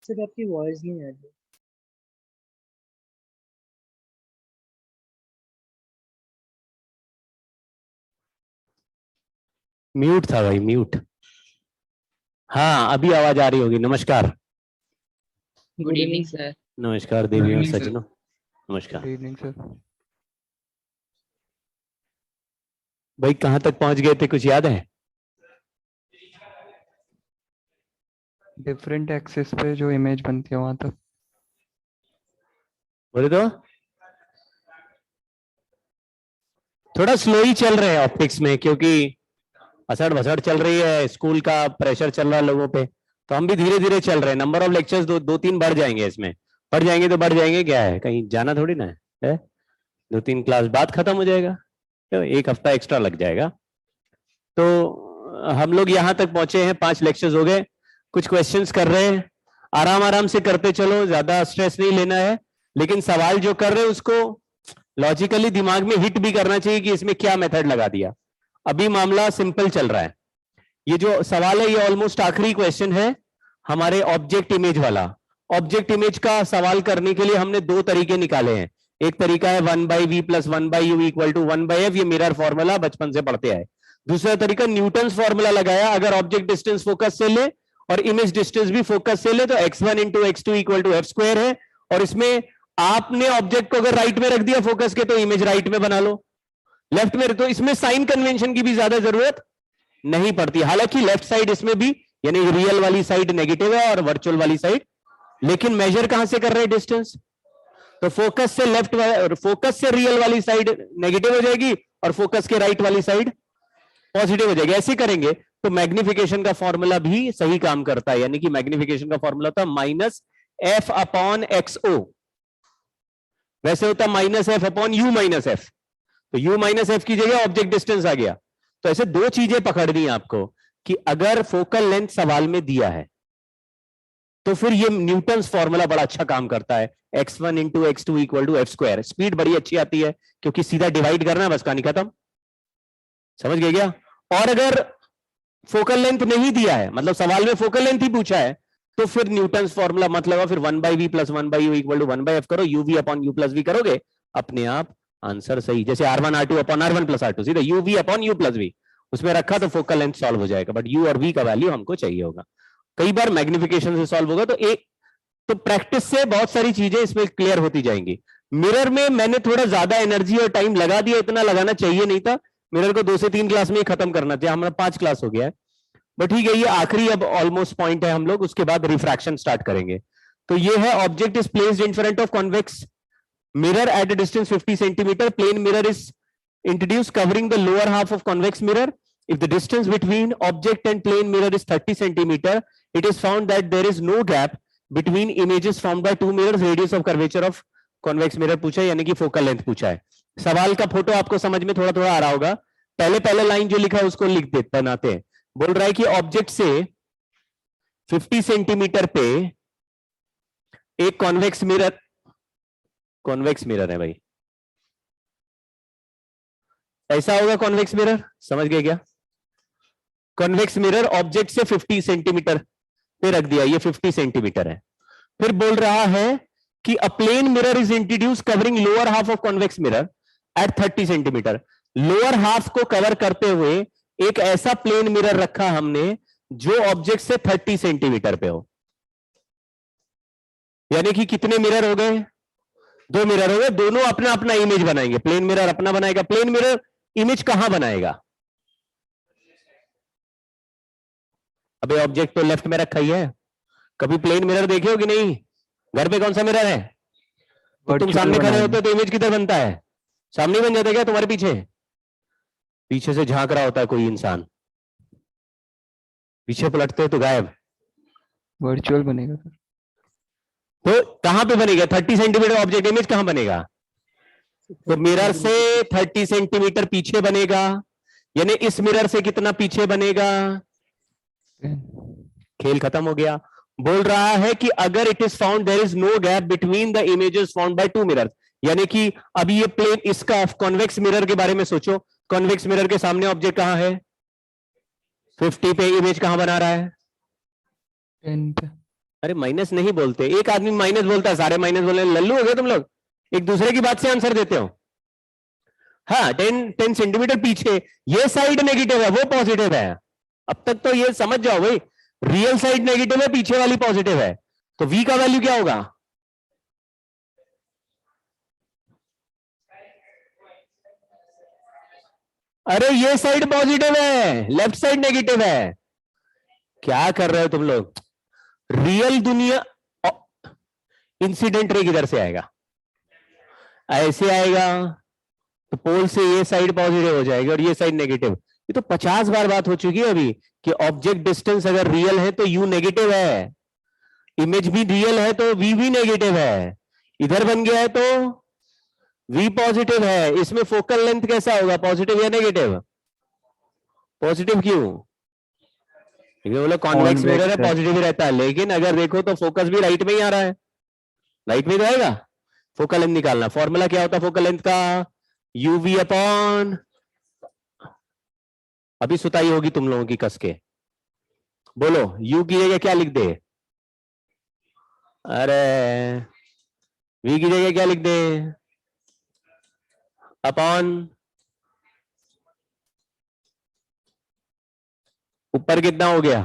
Sir आपकी voice नहीं आ रही। म्यूट था भाई, म्यूट। हाँ, अभी आवाज आ रही होगी। नमस्कार। Good evening sir. नमस्कार देवी और सज्जनों, नमस्कार। Good evening sir. भाई कहाँ तक पहुंच गए थे, कुछ याद है? डिफरेंट एक्सिस पे जो इमेज बनती है वहां तक। बोले तो थोड़ा स्लो ही चल रहे हैं ऑप्टिक्स में, क्योंकि असड़ भसड़ चल रही है, स्कूल का प्रेशर चल रहा है लोगों पे, तो हम भी धीरे धीरे चल रहे हैं। नंबर ऑफ लेक्चर्स दो तीन बढ़ जाएंगे इसमें। बढ़ जाएंगे तो बढ़ जाएंगे, क्या है, कहीं जाना थोड़ी ना है? 2-3 क्लास बाद खत्म हो जाएगा, तो 1 हफ्ता एक्स्ट्रा लग जाएगा। तो हम लोग यहाँ तक पहुंचे हैं, 5 लेक्चर्स हो गए। कुछ क्वेश्चंस कर रहे हैं, आराम आराम से करते चलो, ज्यादा स्ट्रेस नहीं लेना है। लेकिन सवाल जो कर रहे हैं उसको लॉजिकली दिमाग में हिट भी करना चाहिए कि इसमें क्या मेथड लगा दिया। अभी मामला सिंपल चल रहा है। ये जो सवाल है ये ऑलमोस्ट आखिरी क्वेश्चन है हमारे ऑब्जेक्ट इमेज वाला। ऑब्जेक्ट इमेज का सवाल करने के लिए हमने 2 तरीके निकाले हैं। एक तरीका है 1/v + 1/u = 1/f, ये मिरर फॉर्मूला बचपन से पढ़ते आए। दूसरा तरीका न्यूटन फॉर्मूला लगाया, अगर ऑब्जेक्ट डिस्टेंस फोकस से ले और इमेज डिस्टेंस भी फोकस से ले तो x1 × x2 = f² है। और इसमें आपने ऑब्जेक्ट को अगर राइट में रख दिया फोकस के तो इमेज राइट में बना लो, लेफ्ट में तो इसमें साइन कन्वेंशन की भी ज्यादा जरूरत नहीं पड़ती। हालांकि लेफ्ट साइड इसमें भी, यानी रियल वाली साइड नेगेटिव है और वर्चुअल वाली साइड, लेकिन मेजर कहां से कर रहे हैं डिस्टेंस, तो फोकस से लेफ्ट, फोकस से रियल वाली साइड नेगेटिव हो जाएगी और फोकस के राइट वाली साइड पॉजिटिव हो जाएगी। ऐसे करेंगे तो मैग्निफिकेशन का फॉर्मूला भी सही काम करता है, यानी कि मैग्निफिकेशन का फॉर्मूला होता है -f/xo, वैसे होता -f/u-f, तो u-f की जगह ऑब्जेक्ट डिस्टेंस आ गया। तो ऐसे 2 चीजें पकड़नी आपको कि अगर फोकल लेंथ सवाल में दिया है तो फिर ये न्यूटन्स फॉर्मूला बड़ा अच्छा काम करता है, x1 × x2 = f²। स्पीड बड़ी अच्छी आती है क्योंकि सीधा डिवाइड करना है, बस कहानी खत्म। समझ गए क्या? और अगर फोकल लेंथ नहीं दिया है, मतलब सवाल में फोकल लेंथ ही पूछा है, तो फिर न्यूटन्स फॉर्मूला मतलब फिर 1/v + 1/u = 1/f करो, uv/u+v करोगे, अपने आप आंसर सही। जैसे R1 R2 / R1 + R2, सीधा uv/u+v उसमें रखा तो फोकल लेंथ सॉल्व हो जाएगा। बट u और v का वैल्यू हमको चाहिए होगा। कई बार मैग्निफिकेशन से सॉल्व होगा, तो प्रैक्टिस से बहुत सारी चीजें इसमें क्लियर होती जाएंगी। मिरर में मैंने थोड़ा ज्यादा एनर्जी और टाइम लगा दिया, इतना लगाना चाहिए नहीं था। मिरर को 2 से 3 क्लास में ही खत्म करना चाहिए, हमारा 5 क्लास हो गया है। बट ठीक है, ये आखिरी अब ऑलमोस्ट पॉइंट है, हम लोग उसके बाद रिफ्रैक्शन स्टार्ट करेंगे। तो ये है object is placed in front of convex mirror at a distance 50 centimeter. Plane mirror is introduced covering the lower half of convex mirror. If the distance between object and plane mirror is 30 centimeter, it is found that there is no gap between images formed by 2 mirrors. Radius of curvature of convex mirror पूछा है, यानी कि focal length पूछा है। सवाल का photo आपको समझ में थोड़ा थोड़ा आ रहा होगा। पहले लाइन जो लिखा है उसको लिख देते बनाते हैं। बोल रहा है कि ऑब्जेक्ट से 50 सेंटीमीटर पे एक कॉन्वेक्स मिरर है भाई, ऐसा होगा कॉन्वेक्स मिरर। समझ गए क्या? कॉन्वेक्स मिरर ऑब्जेक्ट से 50 सेंटीमीटर पे रख दिया, ये 50 सेंटीमीटर है। फिर बोल रहा है कि a plane mirror is introduce covering lower half of convex mirror at 30 centimetre. Lower half को कवर करते हुए एक ऐसा प्लेन मिरर रखा हमने जो ऑब्जेक्ट से 30 सेंटीमीटर पे हो। यानी कि कितने मिरर हो गए? 2 मिरर हो गए, दोनों अपना अपना इमेज बनाएंगे। प्लेन मिरर अपना बनाएगा, प्लेन मिरर इमेज कहां बनाएगा? अबे ऑब्जेक्ट तो लेफ्ट में रखा ही है, कभी प्लेन मिरर देखे हो कि नहीं? घर पे कौन सा मिरर है? तो तुम सामने खड़े होते हो तो इमेज किधर बनता है? सामने बन जाता है क्या तुम्हारे पीछे? पीछे से झांक रहा होता है कोई इंसान, पीछे पलटते हो तो गायब। वर्चुअल बनेगा सर। तो कहां पे बनेगा? 30 सेंटीमीटर ऑब्जेक्ट इमेज कहां बनेगा? तो मिरर से 30 सेंटीमीटर पीछे बनेगा, यानी इस मिरर से कितना पीछे बनेगा? खेल खत्म हो गया। बोल रहा है कि अगर it is found there is no gap between the images found by 2 mirrors, यानी कि अभी ये प्लेन, इसका कॉन्वेक्स मिरर के बारे में सोचो। कॉन्वेक्स मिरर के सामने ऑब्जेक्ट कहां है? 50 पे इमेज कहां बना रहा है? 10 पे। अरे माइनस नहीं बोलते, एक आदमी माइनस बोलता है सारे माइनस बोले, लल्लू हो गए तुम लोग, एक दूसरे की बात से आंसर देते हो। हाँ 10 सेंटीमीटर पीछे ये साइड नेगेटिव है, वो पॉजिटिव है। अब तक तो ये समझ जाओ भाई, रियल साइड नेगेटिव है, पीछे वाली पॉजिटिव है, तो v का वैल्यू क्या होगा? अरे ये साइड पॉजिटिव है, लेफ्ट साइड नेगेटिव है। क्या कर रहे हो तुम लोग? रियल दुनिया, इंसिडेंट रे किधर से आएगा? ऐसे आएगा, तो पोल से ये साइड पॉजिटिव हो जाएगी और ये साइड नेगेटिव। ये तो 50 बार बात हो चुकी है अभी कि ऑब्जेक्ट डिस्टेंस अगर रियल है तो u नेगेटिव है, इमेज भी रियल है तो v भी नेगेटिव है, इधर बन गया है तो v पॉजिटिव है। इसमें फोकल लेंथ कैसा होगा, पॉजिटिव या नेगेटिव? पॉजिटिव क्यों? क्योंकि बोला कॉन्वेक्स मिरर है, पॉजिटिव ही रहता है, लेकिन अगर देखो तो फोकस भी राइट में ही आ रहा है, राइट में तो आएगा। फोकल लेंथ निकालना, फॉर्मूला क्या होता है फोकल लेंथ का? uv अपॉन, अभी सुताई होगी तुम लोगों की कस के, बोलो u की जगह क्या लिख दे? अरे v की जगह क्या लिख दे? अपॉन, ऊपर कितना हो गया?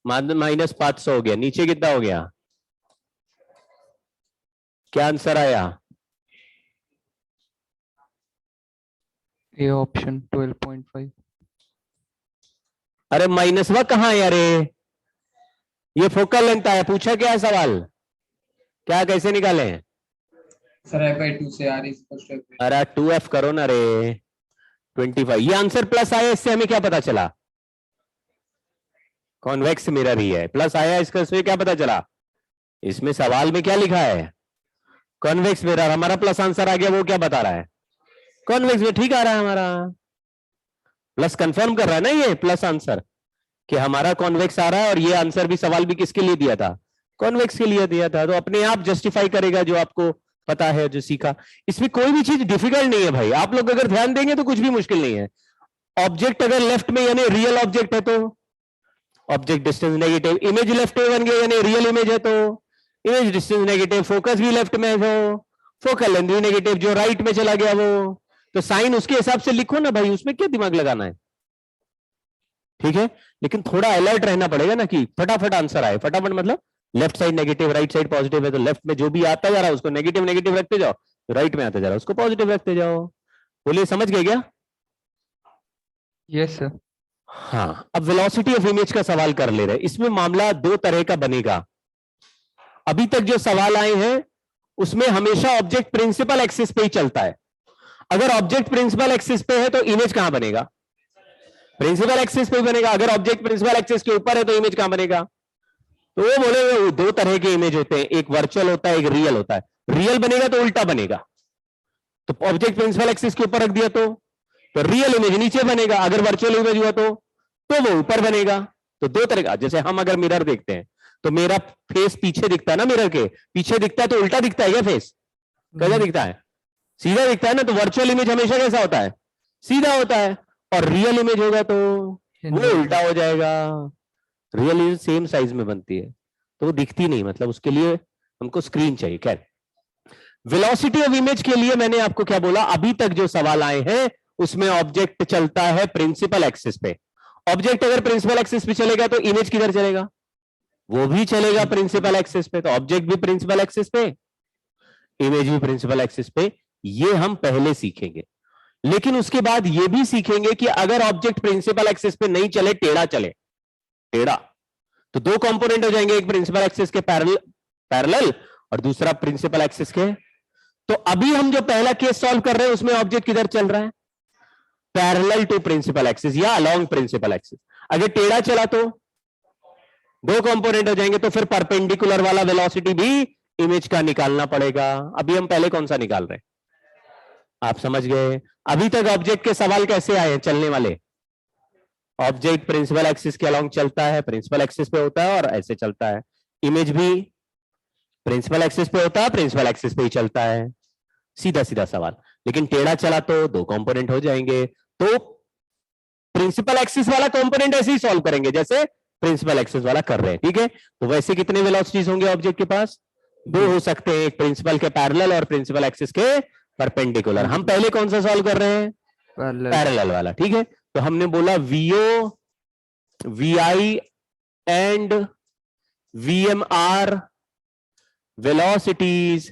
-500 हो गया, नीचे कितना हो गया? क्या आंसर आया? A option 12.5। अरे माइनस व कहां है? अरे ये फोकल लेंथ आया, पूछा क्या है सवाल? क्या कैसे निकाले? सर f/2 से r is equals to f/2। अरे 2f करो ना रे, 25। ये आंसर प्लस आया, इससे हमें क्या पता चला? कॉन्वेक्स मिरर ही है, प्लस आया इसका, इसमें क्या पता चला? इसमें सवाल में क्या लिखा है? Convex mirror. हमारा प्लस आंसर आ गया, वो क्या बता रहा है? कॉन्वेक्स में ठीक आ रहा है हमारा, प्लस कंफर्म कर रहा है ना ये प्लस आंसर कि हमारा कॉन्वेक्स आ रहा है। और ये आंसर भी, सवाल भी किसके लिए दिया था? कॉन्वेक्स के लिए दिया था, तो अपने आप जस्टिफाई करेगा जो आपको पता है, जो सीखा। इसमें कोई भी चीज डिफिकल्ट नहीं है भाई, आप लोग अगर ध्यान देंगे तो कुछ भी मुश्किल नहीं है। ऑब्जेक्ट अगर लेफ्ट में यानी रियल ऑब्जेक्ट है तो object distance negative, image left में बन गया यानी रियल इमेज है तो इमेज डिस्टेंस नेगेटिव, फोकस भी लेफ्ट में है तो फोकल लेंथ भी नेगेटिव, जो राइट में चला गया वो तो साइन उसके हिसाब से लिखो ना भाई, उसमें क्या दिमाग लगाना है? ठीक है, लेकिन थोड़ा अलर्ट रहना पड़ेगा ना कि फटाफट आंसर आए। फटाफट मतलब left side negative, right side positive है तो लेफ्ट में जो भी आता जा रहा है उसको नेगेटिव नेगेटिव रखते जाओ, राइट में आता जा रहा है उसको पॉजिटिव रखते जाओ। बोलिए समझ गए क्या? Yes sir. हाँ, अब वेलोसिटी ऑफ इमेज का सवाल कर ले रहे हैं। इसमें मामला दो तरह का बनेगा। अभी तक जो सवाल आए हैं उसमें हमेशा ऑब्जेक्ट प्रिंसिपल एक्सिस पे ही चलता है। अगर ऑब्जेक्ट प्रिंसिपल एक्सिस पे है तो इमेज कहां बनेगा? प्रिंसिपल एक्सिस पे बनेगा। अगर ऑब्जेक्ट प्रिंसिपल एक्सिस के ऊपर है तो इमेज कहां बनेगा? तो वो बोले दो तरह के इमेज होते हैं, एक वर्चुअल होता है, एक रियल होता है। रियल बनेगा तो उल्टा बनेगा, तो ऑब्जेक्ट प्रिंसिपल एक्सिस के ऊपर रख दिया तो रियल इमेज नीचे बनेगा, अगर वर्चुअल इमेज हुआ तो वो ऊपर बनेगा। तो दो तरह का, जैसे हम अगर मिरर देखते हैं तो मेरा फेस पीछे दिखता है ना, मिरर के पीछे दिखता है तो उल्टा दिखता है क्या फेस? कैसा दिखता है? सीधा दिखता है ना। तो वर्चुअल इमेज हमेशा कैसा होता है? सीधा होता है। और रियल इमेज होगा तो वो उल्टा हो जाएगा। रियल इमेज सेम साइज में बनती है तो वो दिखती नहीं, मतलब उसके लिए हमको स्क्रीन चाहिए। खैर, वेलोसिटी ऑफ इमेज के लिए मैंने आपको क्या बोला, अभी तक जो सवाल आए हैं उसमें ऑब्जेक्ट चलता है प्रिंसिपल एक्सिस पे। ऑब्जेक्ट अगर प्रिंसिपल एक्सिस पे चलेगा तो इमेज किधर चलेगा? वो भी चलेगा प्रिंसिपल एक्सिस पे। तो ऑब्जेक्ट भी प्रिंसिपल एक्सिस पे, इमेज भी प्रिंसिपल एक्सिस पे। ये हम पहले सीखेंगे, लेकिन उसके बाद ये भी सीखेंगे कि अगर ऑब्जेक्ट प्रिंसिपल एक्सिस पे नहीं चले, टेढ़ा चले, टेढ़ा, तो दो कंपोनेंट हो जाएंगे, एक प्रिंसिपल एक्सिस के पैरेलल और दूसरा प्रिंसिपल एक्सिस के। तो अभी हम जो पहला केस सॉल्व कर रहे हैं उसमें ऑब्जेक्ट किधर चल रहा है? पैरेलल टू प्रिंसिपल एक्सिस या अलोंग प्रिंसिपल एक्सिस। अगर टेढ़ा चला तो दो कंपोनेंट हो जाएंगे, तो फिर परपेंडिकुलर वाला वेलोसिटी भी इमेज का निकालना पड़ेगा। अभी हम पहले कौन सा निकाल रहे हैं, आप समझ गए? अभी तक ऑब्जेक्ट के सवाल कैसे आए? चलने वाले ऑब्जेक्ट प्रिंसिपल एक्सिस के अलोंग चलता है, प्रिंसिपल एक्सिस पे होता है और ऐसे चलता है। इमेज भी प्रिंसिपल एक्सिस पे होता है, प्रिंसिपल एक्सिस पे ही चलता है। सीधा सीधा सवाल। लेकिन टेढ़ा चला तो दो कंपोनेंट हो जाएंगे। तो प्रिंसिपल एक्सिस वाला कंपोनेंट ऐसे ही सॉल्व करेंगे जैसे प्रिंसिपल एक्सिस वाला कर रहे हैं, ठीक है। तो वैसे कितने वेलोसिटीज होंगे ऑब्जेक्ट के पास? दो हो सकते हैं, एक प्रिंसिपल के पैरेलल और प्रिंसिपल एक्सिस के परपेंडिकुलर। हम पहले कौन सा सॉल्व कर रहे हैं? पैरेलल वाला, ठीक है। तो हमने बोला VO, VI and VMR velocities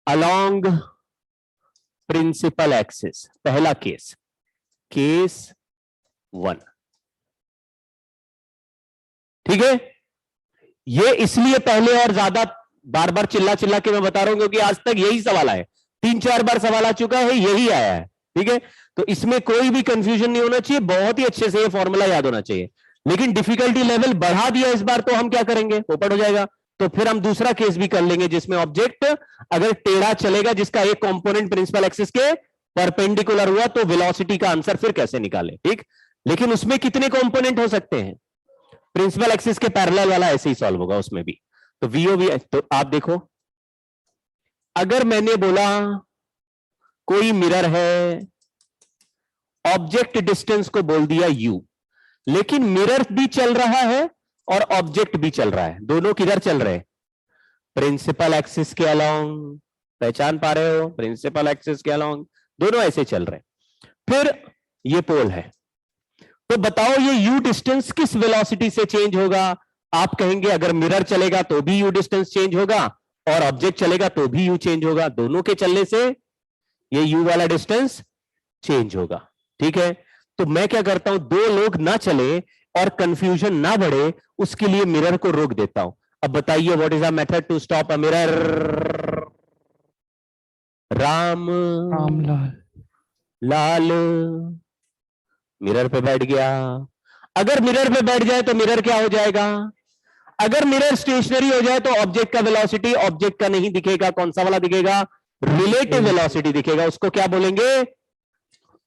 along principal axis। पहला केस, केस 1, ठीक है। ये इसलिए पहले और ज्यादा बार बार चिल्ला चिल्ला के मैं बता रहा हूं क्योंकि आज तक यही सवाल आया, 3-4 बार सवाल आ चुका है, यही आया है, ठीक है। तो इसमें कोई भी कंफ्यूजन नहीं होना चाहिए, बहुत ही अच्छे से ये फॉर्मूला याद होना चाहिए। लेकिन डिफिकल्टी लेवल बढ़ा दिया इस बार, तो हम क्या करेंगे? पोपट हो जाएगा। तो फिर हम दूसरा केस भी कर लेंगे जिसमें ऑब्जेक्ट अगर टेढ़ा चलेगा, जिसका एक कंपोनेंट प्रिंसिपल एक्सिस के परपेंडिकुलर हुआ, तो वेलोसिटी का आंसर फिर कैसे निकाले, ठीक। लेकिन उसमें कितने कंपोनेंट हो सकते हैं? प्रिंसिपल एक्सिस के पैरेलल वाला ऐसे ही सॉल्व होगा उसमें भी। तो VO भी, तो आप देखो, अगर मैंने बोला कोई मिरर है, ऑब्जेक्ट डिस्टेंस को बोल दिया U, लेकिन मिरर भी चल रहा है और ऑब्जेक्ट भी चल रहा है, दोनों किधर चल रहे हैं? प्रिंसिपल एक्सिस के अलोंग। पहचान पा रहे हो? प्रिंसिपल एक्सिस के अलोंग दोनों ऐसे चल रहे हैं। फिर ये पोल है, तो बताओ ये U डिस्टेंस किस वेलोसिटी से चेंज होगा? आप कहेंगे अगर मिरर चलेगा तो भी U डिस्टेंस चेंज होगा और ऑब्जेक्ट चलेगा तो भी U चेंज होगा, दोनों के चलने से ये U वाला डिस्टेंस चेंज होगा, ठीक है। तो मैं क्या करता हूं, दो लोग ना चले और कंफ्यूजन ना बढ़े, उसके लिए मिरर को रोक देता हूं। अब बताइए, what is a method to stop a mirror? Ram Lal mirror पे बैठ गया। अगर मिरर पे बैठ जाए तो मिरर क्या हो जाएगा? अगर मिरर स्टेशनरी हो जाए तो ऑब्जेक्ट का वेलोसिटी ऑब्जेक्ट का नहीं दिखेगा, कौन सा वाला दिखेगा? रिलेटिव वेलोसिटी दिखेगा। उसको क्या बोलेंगे?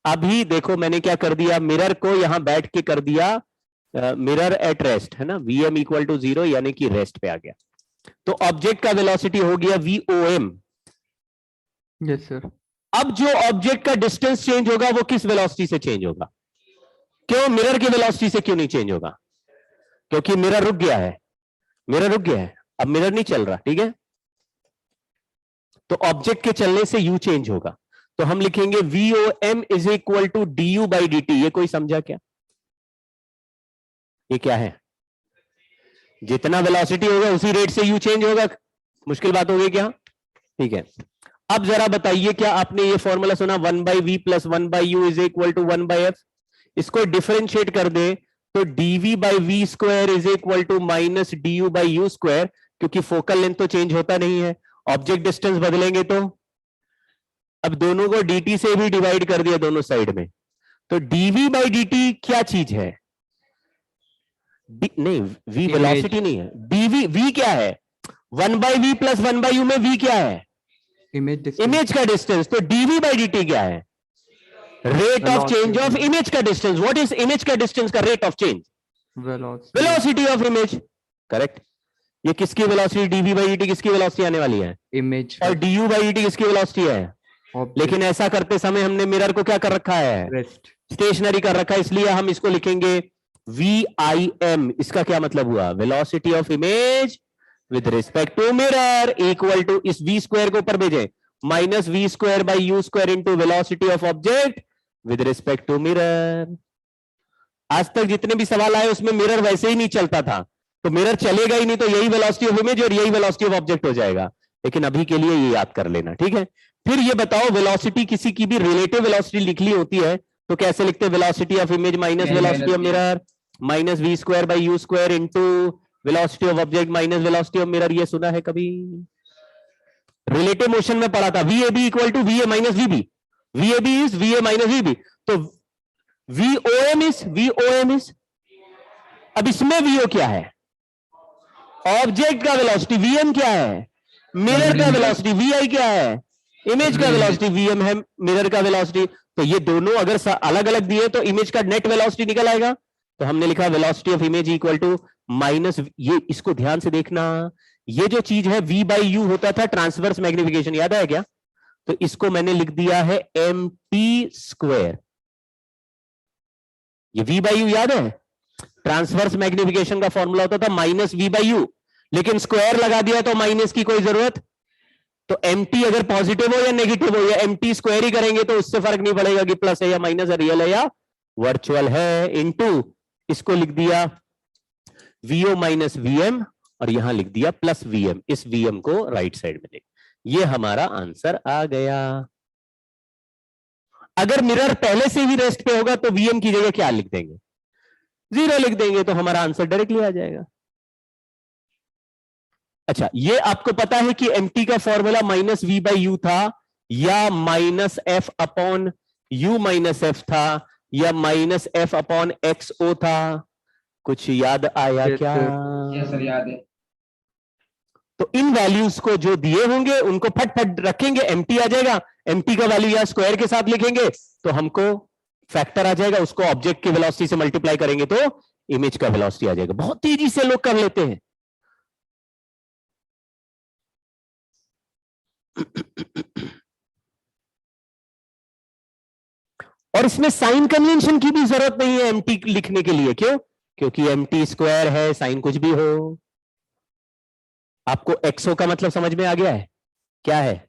अभी देखो मैंने क्या कर दिया, मिरर को यहां बैठ के कर दिया मिरर एट रेस्ट, है ना, VM इक्वल टू 0, यानी कि रेस्ट पे आ गया। तो ऑब्जेक्ट का वेलोसिटी हो गया VOM। Yes sir. अब जो ऑब्जेक्ट का डिस्टेंस चेंज होगा वो किस वेलोसिटी से चेंज होगा? क्यों? मिरर की वेलोसिटी से क्यों नहीं चेंज होगा? क्योंकि मिरर रुक गया है, मिरर रुक गया है, अब मिरर नहीं चल रहा, ठीक है। तो ऑब्जेक्ट के चलने से U चेंज होगा। तो हम लिखेंगे VOM is equal to DU by DT। ये कोई समझा क्या? ये क्या है? जितना वेलोसिटी होगा उसी रेट से U चेंज होगा। मुश्किल बात होगी क्या? ठीक है। अब जरा बताइए, क्या आपने ये फॉर्मूला सुना 1/v plus 1/u is equal to 1/f? इसको डिफरेंशिएट कर दे तो dv by v square is equal to minus du by u square, क्योंकि फोकल लेंथ तो चेंज होता नहीं है, ऑब्जेक्ट डिस्टेंस बदलेंगे तो। अब दोनों को dt से भी डिवाइड कर दिया दोनों साइड में, तो dv बाई dt क्या चीज है? नहीं, v वेलोसिटी नहीं है, dv v क्या है? 1/v प्लस 1/u में v क्या है? इमेज का डिस्टेंस। तो dv बाई dt क्या है? Rate of change of image का डिस्टेंस। व्हाट इज इमेज का डिस्टेंस का rate of change? Velocity of image. Correct. ये किसकी वेलोसिटी? dv बाई dt किसकी वेलोसिटी आने वाली है? इमेज। और du बाई dt किसकी वेलोसिटी है? लेकिन ऐसा करते समय हमने मिरर को क्या कर रखा है? रेस्ट, स्टेशनरी कर रखा है, इसलिए हम इसको लिखेंगे VIM। इसका क्या मतलब हुआ? Velocity of image with respect to mirror equal to, इस v स्क्वायर को ऊपर भेजे, minus v square by u square into velocity of object with respect to mirror. आज तक जितने भी सवाल आए उसमें मिरर वैसे ही नहीं चलता था, तो मिरर चलेगा ही नहीं, तो यही वेलोसिटी ऑफ इमेज और यही वेलोसिटी ऑफ ऑब्जेक्ट हो जाएगा। लेकिन अभी के लिए ये याद कर लेना, ठीक है। फिर ये बताओ, वेलोसिटी किसी की भी रिलेटिव वेलोसिटी लिखनी होती है तो कैसे लिखते हैं? Velocity of image minus velocity of mirror minus v square by u square into velocity of object minus velocity of mirror. ये सुना है कभी? रिलेटिव मोशन में पढ़ा था, VAB equal to VA minus VB। VAB is VA minus VB, तो VOM is अब इसमें VO क्या है? ऑब्जेक्ट का वेलोसिटी। VM क्या है? मिरर का वेलोसिटी। VI क्या है? इमेज का वेलोसिटी। VM है मिरर का वेलोसिटी। तो ये दोनों अगर अलग अलग दिए तो इमेज का नेट वेलोसिटी निकल आएगा। तो हमने लिखा velocity of image equal to minus, ये इसको ध्यान से देखना, ये जो चीज है V बाई यू होता था ट्रांसवर्स मैग्निफिकेशन, याद है क्या? तो इसको मैंने लिख दिया है MP स्क्वायर। ये v बाई यू याद है, ट्रांसवर्स मैग्निफिकेशन का फॉर्मूला होता था माइनस v बाई यू, लेकिन स्क्वायर लगा दिया तो माइनस की कोई जरूरत, तो mt अगर पॉजिटिव हो या नेगेटिव हो या mt स्क्वायर ही करेंगे तो उससे फर्क नहीं पड़ेगा कि प्लस है या माइनस है, रियल है या वर्चुअल है, इनटू इसको लिख दिया vo माइनस vm और यहां लिख दिया प्लस vm, इस vm को राइट साइड में लिख, ये हमारा आंसर आ गया। अगर मिरर पहले से ही रेस्ट पे होगा तो vm की जगह क्या लिख देंगे, 0 लिख देंगे, तो हमारा आंसर डायरेक्टली आ जाएगा। अच्छा, ये आपको पता है कि mt का formula minus v by you था या minus f upon u minus f था या माइनस f अपॉन xo था, कुछ याद आया Yes, क्या? यस सर याद है। तो इन वैल्यूज को जो दिए होंगे उनको फट फट रखेंगे, mt आ जाएगा, mt का वैल्यू या स्क्वायर के साथ लिखेंगे तो हमको फैक्टर आ जाएगा, उसको ऑब्जेक्ट की वेलोसिटी से मल्टीप्लाई करेंगे तो इमेज का वेलोसिटी आ जाएगा। बहुत तेजी से लोग कर लेते हैं। और इसमें साइन कन्वेंशन की भी जरूरत नहीं है mt लिखने के लिए, क्यों? क्योंकि mt स्क्वायर है, साइन कुछ भी हो। आपको एक्सओ का मतलब समझ में आ गया है, क्या है?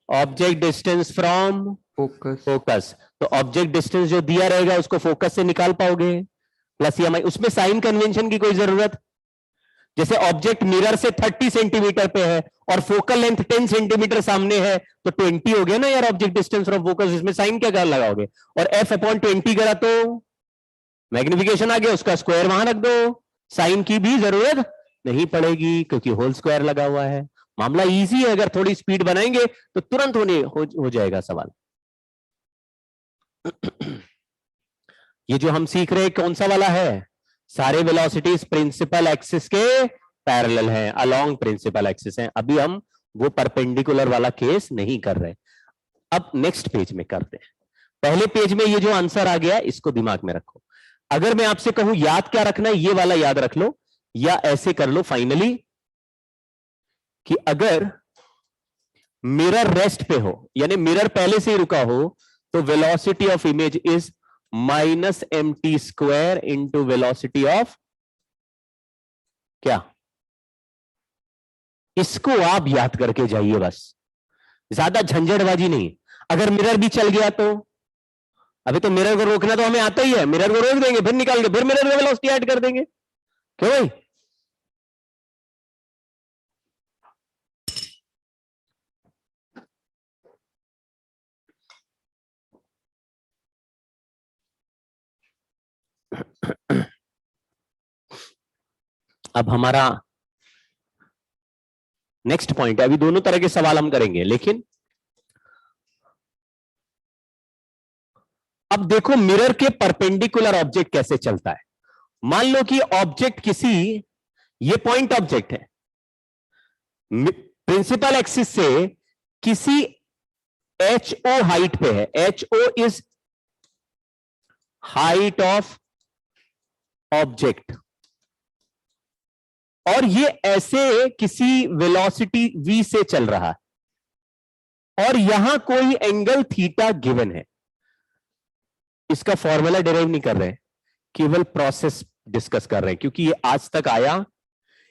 Object distance from focus. Focus, तो ऑब्जेक्ट डिस्टेंस जो दिया रहेगा उसको फोकस से निकाल पाओगे, प्लस या माइनस, उसमें साइन कन्वेंशन की कोई जरूरत, जैसे ऑब्जेक्ट मिरर से 30 सेंटीमीटर पे है और फोकल लेंथ 10 सेंटीमीटर सामने है तो 20 हो गया ना यार ऑब्जेक्ट डिस्टेंस फ्रॉम फोकस, इसमें साइन क्या कर लगाओगे, और f अपॉन 20 करा तो मैग्निफिकेशन आ गया, उसका स्क्वायर वहां रख दो, साइन की भी जरूरत नहीं पड़ेगी क्योंकि होल स्क्वायर लगा हुआ है। मामला इजी है, अगर थोड़ी स्पीड बनाएंगे तो तुरंत हो जाएगा सवाल। ये जो हम सीख रहे हैं कौन सा वाला है, सारे वेलोसिटीज प्रिंसिपल एक्सिस के पैरेलल हैं, अलोंग प्रिंसिपल एक्सिस हैं। अभी हम वो परपेंडिकुलर वाला केस नहीं कर रहे, अब नेक्स्ट पेज में करते हैं। पहले पेज में ये जो आंसर आ गया इसको दिमाग में रखो। अगर मैं आपसे कहूं याद क्या रखना है, ये वाला याद रख लो या ऐसे कर लो फाइनली कि अगर मिरर रेस्ट पे हो यानी मिरर पहले से ही रुका हो तो velocity of image is minus mt square into velocity of क्या, इसको आप याद करके जाइए, बस ज्यादा झंझटबाजी नहीं। अगर मिरर भी चल गया तो, अभी तो मिरर को रोकना तो हमें आता ही है, मिरर को रोक देंगे फिर निकाल के फिर मिरर में वेलोसिटी ऐड कर देंगे, क्यों भाई? अब हमारा नेक्स्ट पॉइंट है, अभी दोनों तरह के सवाल हम करेंगे, लेकिन अब देखो मिरर के परपेंडिकुलर ऑब्जेक्ट कैसे चलता है। मान लो कि ऑब्जेक्ट किसी, ये पॉइंट ऑब्जेक्ट है, प्रिंसिपल एक्सिस से किसी HO हाइट पे है, HO is height of object, और ये ऐसे किसी वेलोसिटी v से चल रहा है और यहां कोई एंगल थीटा गिवन है। इसका फॉर्मूला डिराइव नहीं कर रहे, केवल प्रोसेस डिस्कस कर रहे हैं, क्योंकि ये आज तक आया,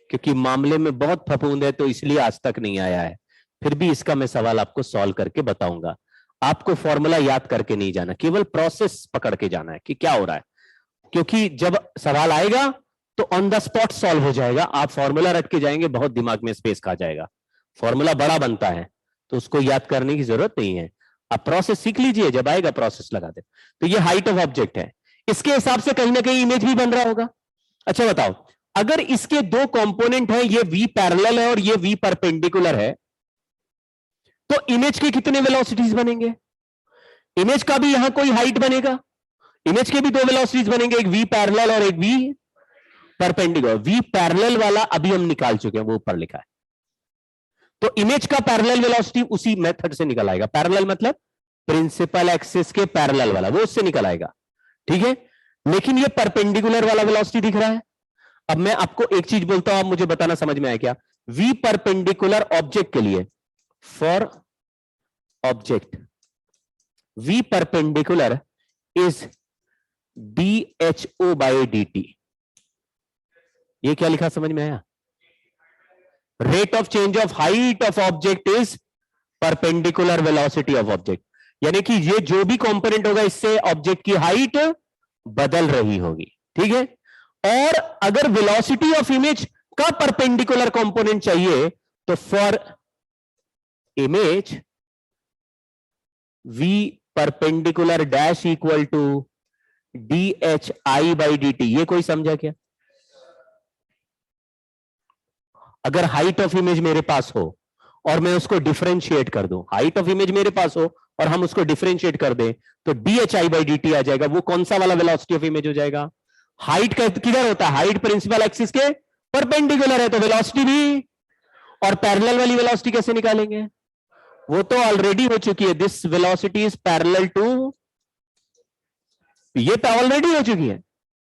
क्योंकि मामले में बहुत फफूंद है तो इसलिए आज तक नहीं आया है। फिर भी इसका मैं सवाल आपको सॉल्व करके बताऊंगा। आपको फॉर्मूला याद करके नहीं जाना, केवल प्रोसेस पकड़ के जाना है कि क्या हो रहा है, क्योंकि जब सवाल आएगा तो ऑन द स्पॉट सॉल्व हो जाएगा। आप फॉर्मूला रट के जाएंगे, बहुत दिमाग में स्पेस खा जाएगा, फॉर्मूला बड़ा बनता है तो उसको याद करने की जरूरत नहीं है। आप प्रोसेस सीख लीजिए, जब आएगा प्रोसेस लगा दे। तो ये हाइट ऑफ ऑब्जेक्ट है, इसके हिसाब से कहीं ना कहीं इमेज भी बन रहा होगा। अच्छा बताओ, अगर इसके दो कंपोनेंट हैं, ये v पैरेलल है और ये v परपेंडिकुलर है, तो इमेज के कितने वेलोसिटीज बनेंगे? इमेज का भी यहां कोई हाइट बनेगा, इमेज के भी दो वेलोसिटीज बनेंगे, एक v पैरेलल और एक v परपेंडिकुलर। v पैरेलल वाला अभी हम निकाल चुके हैं, वो ऊपर लिखा है, तो इमेज का पैरेलल वेलोसिटी उसी मेथड से निकल आएगा। पैरेलल मतलब प्रिंसिपल एक्सिस के पैरेलल वाला, वो उससे निकल आएगा, ठीक है। लेकिन ये परपेंडिकुलर वाला वेलोसिटी दिख रहा है। अब मैं आपको एक चीज बोलता हूं, आप मुझे बताना समझ में आया क्या? v परपेंडिकुलर ऑब्जेक्ट के लिए, for object v perpendicular is dHO/dt। ये क्या लिखा, समझ में आया? Rate of change of height of object is perpendicular velocity of object, यानी कि ये जो भी कंपोनेंट होगा इससे ऑब्जेक्ट की हाइट बदल रही होगी, ठीक है। और अगर वेलोसिटी ऑफ इमेज का परपेंडिकुलर कंपोनेंट चाहिए तो for image v perpendicular dash equal to dHI/dt। ये कोई समझा क्या? अगर हाइट ऑफ इमेज मेरे पास हो और मैं उसको डिफरेंशिएट कर दूं, हाइट ऑफ इमेज मेरे पास हो और हम उसको डिफरेंशिएट कर दें तो dHI/dt आ जाएगा। वो कौन सा वाला वेलोसिटी ऑफ इमेज हो जाएगा? हाइट किधर होता है? हाइट प्रिंसिपल एक्सिस के परपेंडिकुलर है, तो वेलोसिटी भी। और पैरेलल वाली वेलोसिटी कैसे निकालेंगे? वो तो ऑलरेडी हो चुकी है, this velocity is parallel to, ये तो ऑलरेडी हो चुकी है,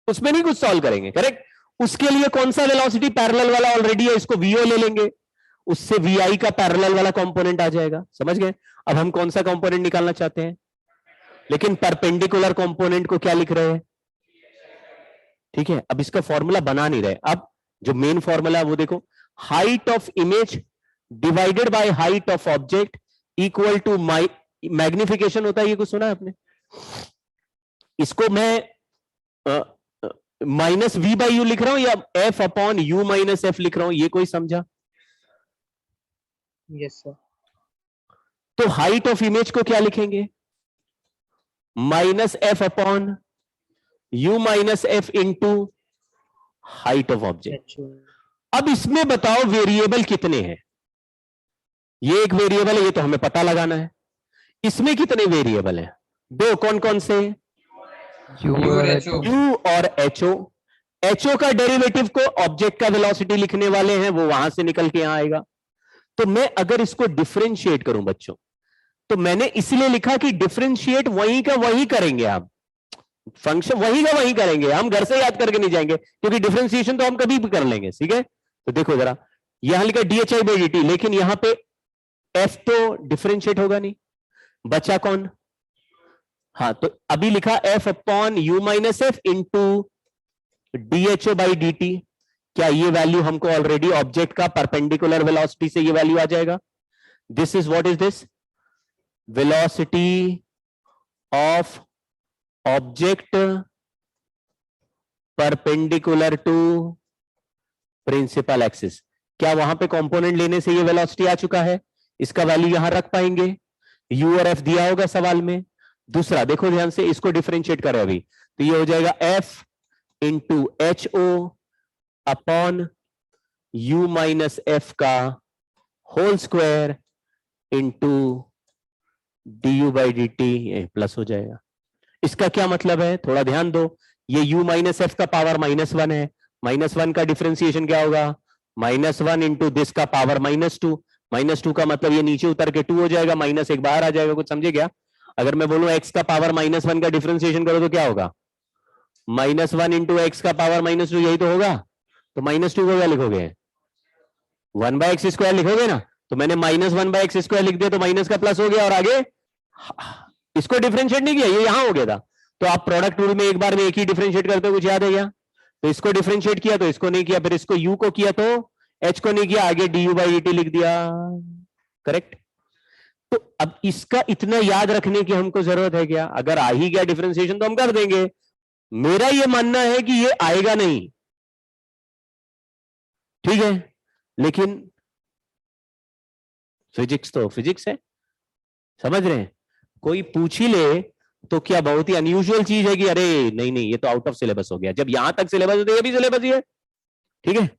उसमें नहीं कुछ सॉल्व करेंगे, करेक्ट। उसके लिए कौन सा वेलोसिटी पैरेलल वाला ऑलरेडी है, इसको VO ले लेंगे, उससे VI का पैरेलल वाला कंपोनेंट आ जाएगा, समझ गए। अब हम कौन सा कंपोनेंट निकालना चाहते हैं, लेकिन परपेंडिकुलर कंपोनेंट को क्या लिख रहे हैं, ठीक है। अब इसका फॉर्मूला बना नहीं रहे, अब जो मेन फॉर्मूला है वो देखो, height of image divided by height of object equal to magnification होता है, ये कुछ सुना है आपने? इसको मैं -V/U लिख रहा हूं या F/U - लिख रहा हूं, ये कोई समझा? Yes sir. तो हाइट ऑफ इमेज को क्या लिखेंगे? -F/U - into height of object. अब इसमें बताओ वेरिएबल कितने हैं? ये एक वेरिएबल है, ये तो हमें पता लगाना है। इसमें कितने वेरिएबल हैं? दो, कौन कौन से? U और HO। U और HO। HO का डेरिवेटिव को ऑब्जेक्ट का वेलोसिटी लिखने वाले हैं, वो वहां से निकल के यहां आएगा। तो मैं अगर इसको डिफरेंशिएट करूं बच्चों, तो मैंने इसलिए लिखा कि डिफरेंशिएट वही का वही करेंगे, आप फंक्शन वही का वही करेंगे, हम घर से याद करके नहीं जाएंगे, क्योंकि डिफरेंशिएशन तो हम कभी भी कर लेंगे, ठीक है। तो देखो जरा, यहां लिखा dHI/dt, लेकिन यहां पे F तो डिफरेंशिएट होगा नहीं, बचा कौन? हाँ, तो अभी लिखा F/U - इंटू dHO/dt। क्या ये वैल्यू हमको ऑलरेडी ऑब्जेक्ट का परपेंडिकुलर वेलोसिटी से ये वैल्यू आ जाएगा? This is what is this? Velocity of object perpendicular to principal axis. क्या वहां पे कंपोनेंट लेने से ये वेलोसिटी आ चुका है? इसका वैल्यू यहां रख पाएंगे? U और F दिया होगा सवाल में। दूसरा देखो ध्यान से, इसको डिफरेंशिएट करें अभी, तो ये हो जाएगा F into HO upon U - F का whole square into DU/dt, plus हो जाएगा। इसका क्या मतलब है, थोड़ा ध्यान दो, ये U - F का पावर -1 है, -1 का डिफरेंशिएशन क्या होगा? -1 इंटू दिस का पावर -2। -2 का मतलब ये नीचे उतर के 2 हो जाएगा, -1 बाहर आ जाएगा, कुछ समझे क्या? अगर मैं बोलूं x का पावर -1 का डिफरेंशिएशन करो तो क्या होगा? -1 इंटू एक्स का पावर -2, यही तो होगा। तो -2 को क्या लिखोगे? 1/x² लिखोगे ना। तो मैंने -1/x² लिख दिया, तो माइनस का प्लस हो गया, और आगे इसको डिफरेंशिएट नहीं किया, ये यहां हो गया था। तो आप प्रोडक्ट रूल में एक बार में एक ही डिफरेंशिएट करते हो, कुछ याद है क्या? तो इसको डिफरेंशिएट किया तो इसको नहीं किया, फिर इसको u को किया तो h को नहीं किया, आगे du/dt लिख दिया, करेक्ट। तो अब इसका इतना याद रखने की हमको जरूरत है क्या? अगर आ ही गया डिफरेंशिएशन तो हम कर देंगे। मेरा यह मानना है कि ये आएगा नहीं, ठीक है, लेकिन फिजिक्स तो फिजिक्स है, समझ रहे हैं। कोई पूछ ही ले तो क्या बहुत ही अनयूजुअल चीज है कि अरे नहीं नहीं ये तो आउट ऑफ सिलेबस हो गया, जब यहां तक सिलेबस है तो ये भी सिलेबस ही है, ठीक है।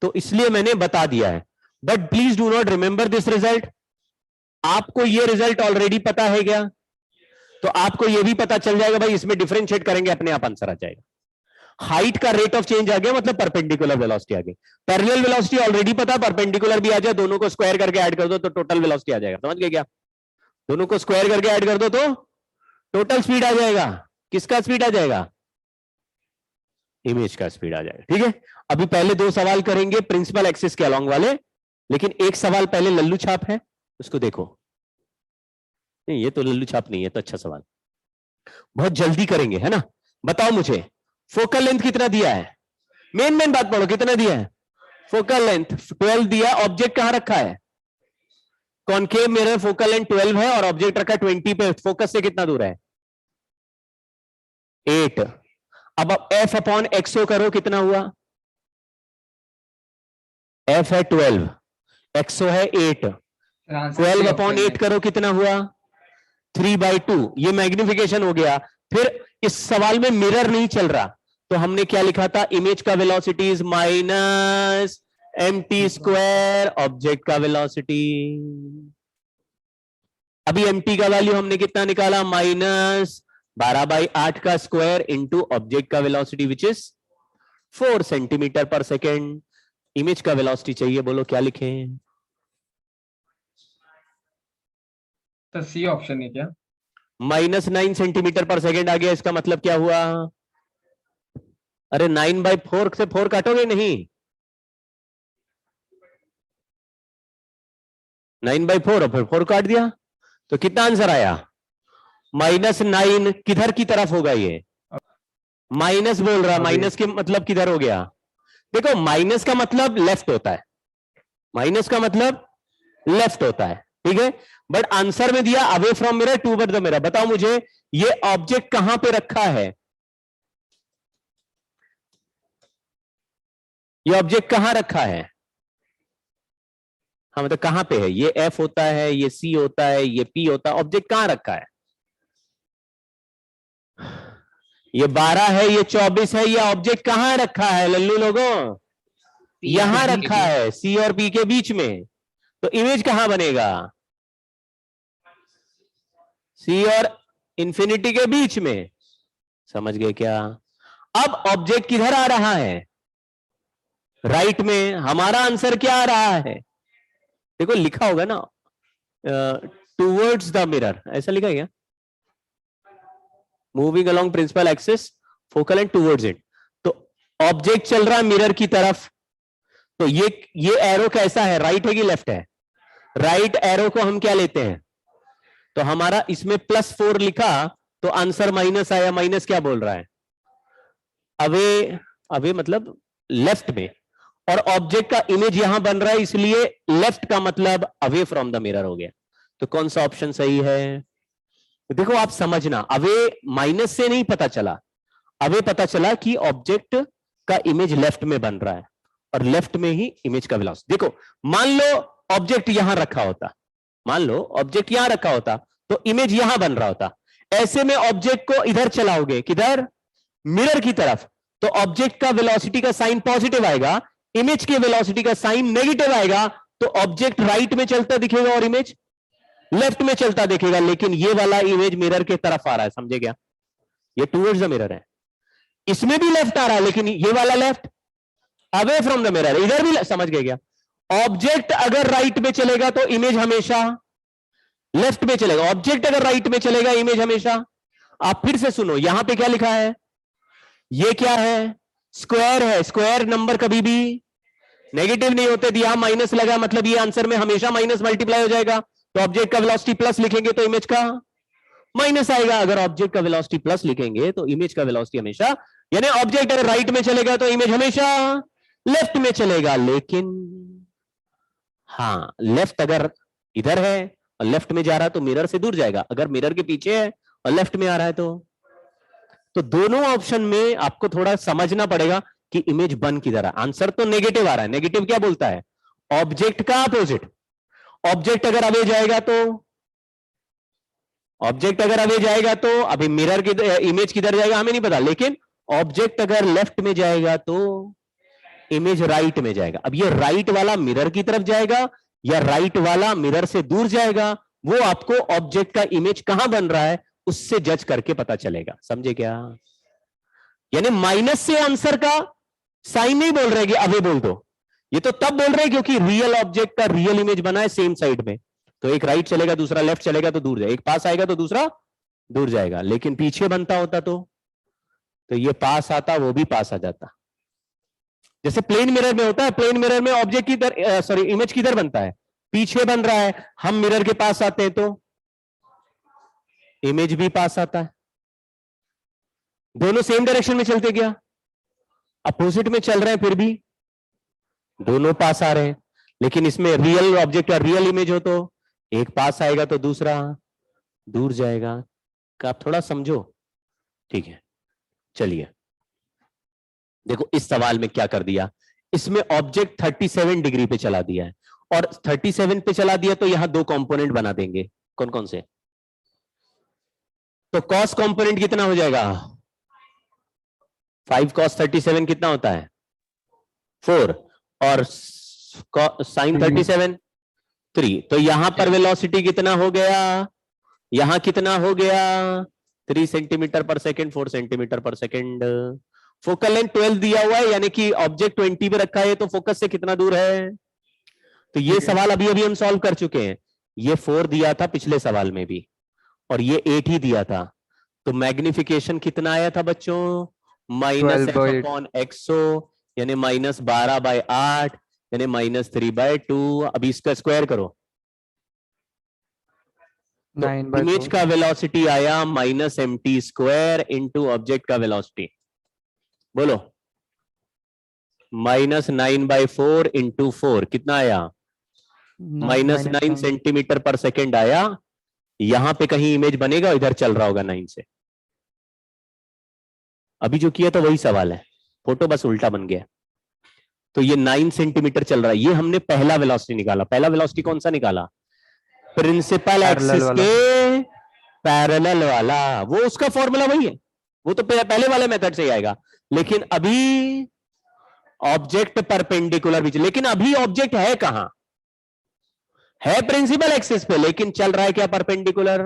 तो इसलिए मैंने बता दिया है, but please do not remember this result. आपको ये रिजल्ट ऑलरेडी पता है क्या? तो आपको ये भी पता चल जाएगा भाई, इसमें डिफरेंशिएट करेंगे अपने आप आंसर आ जाएगा। हाइट का रेट ऑफ चेंज आ गया, मतलब परपेंडिकुलर वेलोसिटी आ गई। पैरेलल वेलोसिटी ऑलरेडी पता, परपेंडिकुलर भी आ जाए, दोनों को स्क्वायर करके ऐड कर दो तो टोटल वेलोसिटी आ जाएगा, समझ गए क्या? दोनों को स्क्वायर करके ऐड कर दो तो टोटल स्पीड आ जाएगा। किसका स्पीड आ जाएगा? इमेज का स्पीड आ जाएगा, ठीक है। अभी पहले दो सवाल करेंगे प्रिंसिपल एक्सिस के अलोंग वाले, लेकिन एक सवाल पहले लल्लू छाप है, उसको देखो। नहीं ये तो लल्लू छाप नहीं है, तो अच्छा सवाल, बहुत जल्दी करेंगे है ना, बताओ मुझे फोकल लेंथ कितना दिया है, मेन बात पढ़ो, कितना दिया है फोकल लेंथ 12 दिया, ऑब्जेक्ट कहां रखा है, कॉनकेव मिरर, फोकल लेंथ 12 है और ऑब्जेक्ट रखा है 20 पे, फोकस से कितना दूर है 8। अब f अपॉन एक्सओ करो, कितना हुआ, f है 12, एक्सओ है 8, 12 अपॉन 8 करो, कितना हुआ 3/2, ये मैग्निफिकेशन हो गया। फिर इस सवाल में मिरर नहीं चल रहा, तो हमने क्या लिखा था, इमेज का velocity is minus mt square object का वेलोसिटी। अभी mt का वैल्यू हमने कितना निकाला, -12/8 का स्क्वायर इंटू ऑब्जेक्ट का वेलोसिटी विच इज 4 सेंटीमीटर पर सेकेंड। इमेज का वेलोसिटी चाहिए, बोलो क्या लिखें, तो सी ऑप्शन है क्या, -9 सेंटीमीटर पर सेकेंड आ गया, इसका मतलब क्या हुआ, अरे 9/4 से 4 काटोगे नहीं, 9/4 और फिर 4 काट दिया, तो कितना आंसर आया, -9 किधर की तरफ होगा, ये माइनस बोल रहा, माइनस के मतलब किधर हो गया, देखो माइनस का मतलब लेफ्ट होता है, माइनस का मतलब लेफ्ट होता है, ठीक है, बट आंसर में दिया away from mirror toward the mirror. बताओ मुझे ये ऑब्जेक्ट कहां पे रखा है, ये ऑब्जेक्ट कहां रखा है, हाँ मतलब कहां पे है, ये F होता है, ये C होता है, ये P होता है, ऑब्जेक्ट कहां रखा है, ये 12 है, ये 24 है, ये ऑब्जेक्ट कहां रखा है लल्लू लोगों, यहां रखा है C और P के बीच में, तो इमेज कहां बनेगा, C और इंफिनिटी के बीच में, समझ गए क्या। अब ऑब्जेक्ट किधर आ रहा है, राइट में, हमारा आंसर क्या आ रहा है, देखो लिखा होगा ना टूवर्ड्स द मिरर, ऐसा लिखा है क्या, moving along principal axis focal end towards it, तो ऑब्जेक्ट चल रहा है मिरर की तरफ, तो ये एरो कैसा है, राइट है कि लेफ्ट है, राइट एरो को हम क्या लेते हैं, तो हमारा इसमें +4 लिखा तो आंसर माइनस आया, माइनस क्या बोल रहा है, अवे, अवे मतलब लेफ्ट में, और ऑब्जेक्ट का इमेज यहां बन रहा है, इसलिए लेफ्ट का मतलब अवे फ्रॉम द मिरर हो गया, तो कौन सा ऑप्शन सही है, देखो आप समझना, अवे माइनस से नहीं पता चला, अवे पता चला कि ऑब्जेक्ट का इमेज लेफ्ट में बन रहा है और लेफ्ट में ही इमेज का वेलोसिटी। देखो मान लो ऑब्जेक्ट यहां रखा होता, मान लो ऑब्जेक्ट यहां रखा होता तो इमेज यहां बन रहा होता, ऐसे में ऑब्जेक्ट को इधर चलाओगे, किधर, मिरर की तरफ, तो ऑब्जेक्ट का वेलोसिटी का साइन पॉजिटिव आएगा, इमेज के वेलोसिटी का साइन नेगेटिव आएगा, तो ऑब्जेक्ट राइट में चलता दिखेगा और इमेज लेफ्ट में चलता दिखेगा, लेकिन ये वाला इमेज मिरर के तरफ आ रहा है, समझे क्या, ये टूवर्ड्स द मिरर है, इसमें भी लेफ्ट आ रहा है, लेकिन ये वाला left away from the mirror, इधर भी, समझ गए क्या, ऑब्जेक्ट अगर राइट में चलेगा तो इमेज हमेशा लेफ्ट में चलेगा, ऑब्जेक्ट अगर राइट में चलेगा इमेज हमेशा, आप फिर से सुनो, यहां पे क्या लिखा है, ये क्या है, स्क्वायर है, स्क्वायर नंबर कभी भी नेगेटिव नहीं होते, यहां माइनस लगा मतलब ये आंसर में हमेशा माइनस मल्टीप्लाई हो जाएगा, तो ऑब्जेक्ट का वेलोसिटी प्लस लिखेंगे तो इमेज का माइनस आएगा, अगर ऑब्जेक्ट का वेलोसिटी प्लस लिखेंगे तो इमेज का वेलोसिटी हमेशा, यानी ऑब्जेक्ट अगर राइट में चलेगा तो इमेज हमेशा लेफ्ट में चलेगा, लेकिन हाँ लेफ्ट अगर इधर है और लेफ्ट में जा रहा है तो मिरर से दूर जाएगा, अगर मिरर के पीछे है और लेफ्ट में आ रहा है तो दोनों ऑप्शन में आपको थोड़ा समझना पड़ेगा कि इमेज बन किधर है, आंसर तो नेगेटिव आ रहा है, नेगेटिव क्या बोलता है, ऑब्जेक्ट का अपोजिट, ऑब्जेक्ट अगर अवे जाएगा तो, ऑब्जेक्ट अगर अवे जाएगा तो अभी मिरर की इमेज किधर जाएगा हमें नहीं पता, लेकिन ऑब्जेक्ट अगर लेफ्ट में जाएगा तो इमेज राइट में जाएगा, अब ये राइट वाला मिरर की तरफ जाएगा या राइट वाला मिरर से दूर जाएगा, वो आपको ऑब्जेक्ट का इमेज कहां बन रहा है उससे जज करके पता चलेगा, समझे क्या, यानी माइनस से आंसर का साइन नहीं बोल रहे कि अवे बोल दो, ये तो तब बोल रहे हैं क्योंकि रियल ऑब्जेक्ट का रियल इमेज बना है सेम साइड में, तो एक राइट चलेगा दूसरा लेफ्ट चलेगा तो दूर जाएगा, एक पास आएगा तो दूसरा दूर जाएगा, लेकिन पीछे बनता होता तो ये पास आता वो भी पास आ जाता, जैसे प्लेन मिरर में होता है, प्लेन मिरर में ऑब्जेक्ट किधर, सॉरी इमेज किधर बनता है, पीछे बन रहा है, हम मिरर के पास आते हैं तो इमेज भी पास आता है, दोनों सेम डायरेक्शन में चलते क्या? अपोजिट में चल रहे हैं फिर भी दोनों पास आ रहे हैं, लेकिन इसमें रियल ऑब्जेक्ट और रियल इमेज हो तो एक पास आएगा तो दूसरा दूर जाएगा। का आप थोड़ा समझो, ठीक है। चलिए देखो इस सवाल में क्या कर दिया, इसमें ऑब्जेक्ट 37 डिग्री पे चला दिया है, और 37 पे चला दिया तो यहां दो कंपोनेंट बना देंगे। कौन कौन से? तो कॉस कंपोनेंट कितना हो जाएगा? 5 cos 37 कितना होता है? 4। और साइन 37 3। तो यहां पर वेलोसिटी कितना हो गया? यहां कितना हो गया? 3 सेंटीमीटर पर सेकेंड, 4 सेंटीमीटर पर सेकेंड। फोकल लेंथ 12 दिया हुआ है, यानी कि ऑब्जेक्ट 20 पे रखा है, तो फोकस से कितना दूर है? तो ये सवाल अभी अभी हम सॉल्व कर चुके हैं। ये 4 दिया था पिछले सवाल में भी, और ये 8 ही दिया था। तो मैग्निफिकेशन कितना आया था बच्चों? -f/xo, यानी -12/8, यानी -3/2। अभी इसका स्क्वायर करो, तो इमेज का वेलोसिटी आया -mt² इंटू ऑब्जेक्ट का वेलोसिटी। बोलो, -9/4 इंटू 4 कितना आया? -9 सेंटीमीटर पर सेकेंड आया। यहां पे कहीं इमेज बनेगा, इधर चल रहा होगा 9 से। अभी जो किया था वही सवाल है, फोटो बस उल्टा बन गया। तो ये 9 सेंटीमीटर चल रहा है, ये हमने पहला वेलोसिटी निकाला। पहला वेलोसिटी कौन सा निकाला? प्रिंसिपल एक्सिस के पैरेलल वाला। वो उसका फॉर्मूला वही है, वो तो पहले वाले मेथड से ही आएगा। लेकिन अभी ऑब्जेक्ट परपेंडिकुलर भी, लेकिन अभी ऑब्जेक्ट है कहां? है प्रिंसिपल एक्सिस पे, लेकिन चल रहा है क्या परपेंडिकुलर?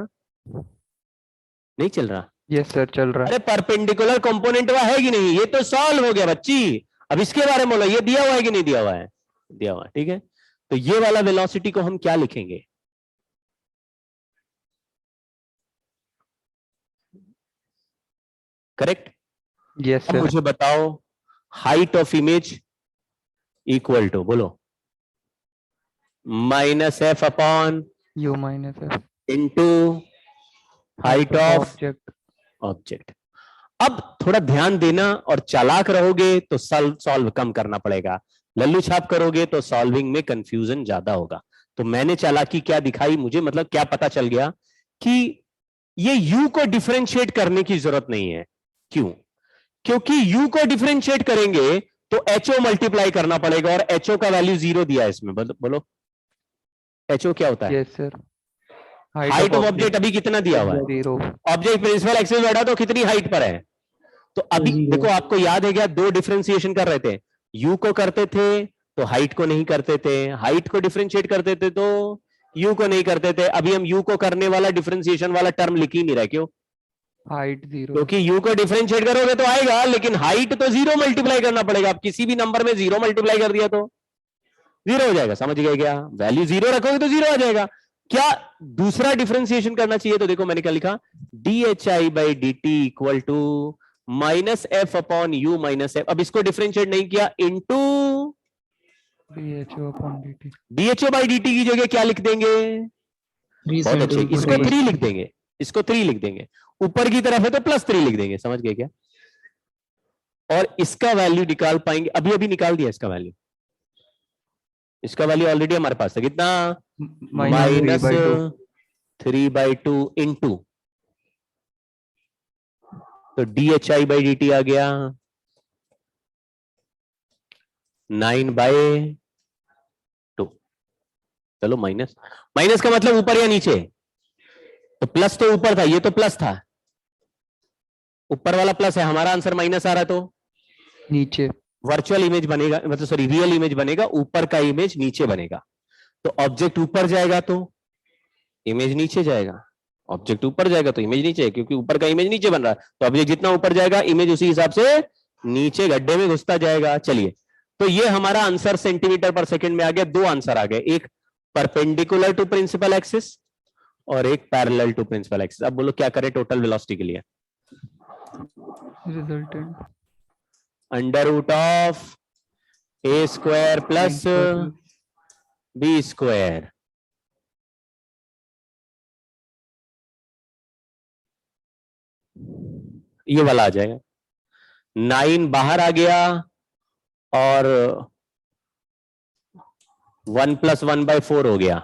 नहीं चल रहा। यस सर चल रहा है। अरे परपेंडिकुलर कंपोनेंट वह है कि नहीं? ये तो सॉल्व हो गया बच्ची। अब इसके बारे में बोलो, ये दिया हुआ है कि नहीं दिया हुआ है? दिया हुआ है, ठीक है। तो ये वाला वेलोसिटी को हम क्या लिखेंगे? करेक्ट? यस अब सर। मुझे बताओ, height of image equal to, बोलो, -f upon u -f into height of object. Object. अब थोड़ा ध्यान देना, और चालाक रहोगे तो सॉल्व कम करना पड़ेगा। लल्लू छाप करोगे तो सॉल्विंग में कंफ्यूजन ज्यादा होगा। तो मैंने चालाकी क्या दिखाई, मुझे मतलब क्या पता चल गया कि ये u को डिफरेंशिएट करने की जरूरत नहीं है। क्यों? क्योंकि u को डिफरेंशिएट करेंगे तो ho मल्टीप्लाई करना पड़ेगा, और ho का वैल्यू 0 दिया है इसमें। बोलो ho क्या होता है? Yes sir. Height of object अभी कितना दिया हुआ है? 0। ऑब्जेक्ट प्रिंसिपल एक्सिस बैठा तो कितनी हाइट पर है? तो अभी देखो, आपको याद है क्या, दो डिफरेंशिएशन कर रहे थे। u को करते थे तो हाइट को नहीं करते थे, हाइट को डिफरेंशिएट करते थे तो u को नहीं करते थे। अभी हम u को करने वाला डिफरेंशिएशन वाला टर्म लिख ही नहीं रहे। क्यों? हाइट 0। क्योंकि u को डिफरेंशिएट करोगे तो आएगा, लेकिन हाइट तो 0 मल्टीप्लाई करना पड़ेगा। आप किसी भी नंबर में 0 मल्टीप्लाई कर दिया तो 0 हो जाएगा। समझ गए क्या? वैल्यू 0 रखोगे तो 0 आ जाएगा। क्या दूसरा डिफरेंशिएशन करना चाहिए? तो देखो मैंने क्या लिखा, dhi/dt equal to -f upon u minus f। अब इसको डिफरेंशिएट नहीं किया, इंटू dho/dt की जगह क्या लिख देंगे? बहुत अच्छे, इसको 3 लिख देंगे, इसको 3 लिख देंगे। ऊपर की तरफ है तो +3 लिख देंगे। समझ गए क्या? और इसका वैल्यू निकाल पाएंगे, अभी अभी निकाल दिया इसका वैल्यू। इसका वैल्यू ऑलरेडी हमारे पास है, कितना? -3/2 इंटू, तो dhi/dt आ गया 9/2। चलो माइनस, माइनस का मतलब ऊपर या नीचे? तो प्लस तो ऊपर था, ये तो प्लस था, ऊपर वाला प्लस है, हमारा आंसर माइनस आ रहा है। तो नीचे वर्चुअल इमेज बनेगा, मतलब सॉरी रियल इमेज बनेगा, ऊपर का इमेज नीचे बनेगा। तो ऑब्जेक्ट ऊपर जाएगा तो इमेज नीचे जाएगा, ऑब्जेक्ट ऊपर जाएगा तो इमेज नीचे, क्योंकि ऊपर का इमेज नीचे बन रहा है। तो ऑब्जेक्ट जितना ऊपर जाएगा इमेज उसी हिसाब से नीचे गड्ढे में घुसता जाएगा। चलिए, तो ये हमारा आंसर सेंटीमीटर पर सेकंड में आ गया। दो आंसर आ गए, एक परपेंडिकुलर टू प्रिंसिपल एक्सिस और एक पैरेलल टू प्रिंसिपल एक्सिस। अब बोलो क्या करें टोटल वेलोसिटी के लिए? Resultant √a² plus b²। ये वाला आ जाएगा। 9 बाहर आ गया और 1 + 1/4 हो गया,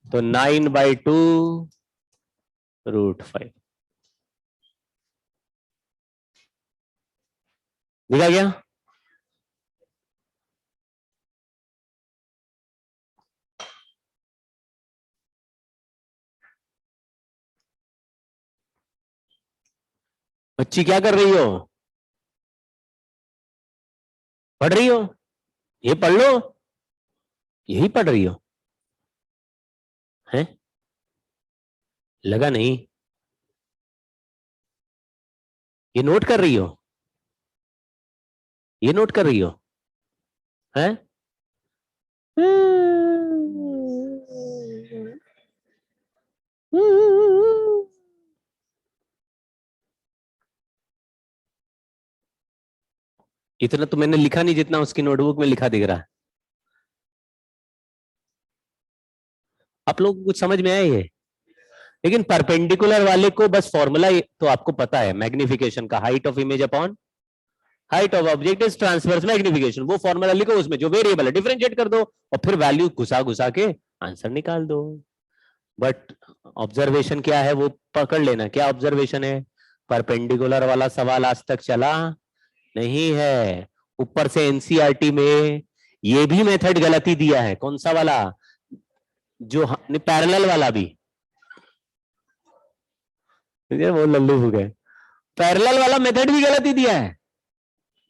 तो 9/2√5 दिखा गया। बच्ची क्या कर रही हो? पढ़ रही हो? ये पढ़ लो, यही पढ़ रही हो हैं? लगा नहीं? ये नोट कर रही हो? ये नोट कर रही हो हैं? इतना तो मैंने लिखा नहीं जितना उसकी नोटबुक में लिखा दिख रहा है। आप लोगों को कुछ समझ में आया ये? लेकिन परपेंडिकुलर वाले को बस फॉर्मूला तो आपको पता है, मैग्निफिकेशन का, height of image upon height of object is transverse magnification. वो फॉर्मूला लिखो, उसमें जो वेरिएबल है डिफरेंशिएट कर दो और फिर वैल्यू घुसा घुसा के आंसर निकाल दो। बट ऑब्जर्वेशन क्या है वो पकड़ लेना। क्या ऑब्जर्वेशन है? परपेंडिकुलर वाला सवाल आज तक चला नहीं है। ऊपर से एनसीईआरटी में ये भी मेथड गलती दिया है। कौन सा वाला? जो पैरेलल वाला भी, वो लल्लू हो गए। पैरेलल वाला मेथड भी गलती दिया है।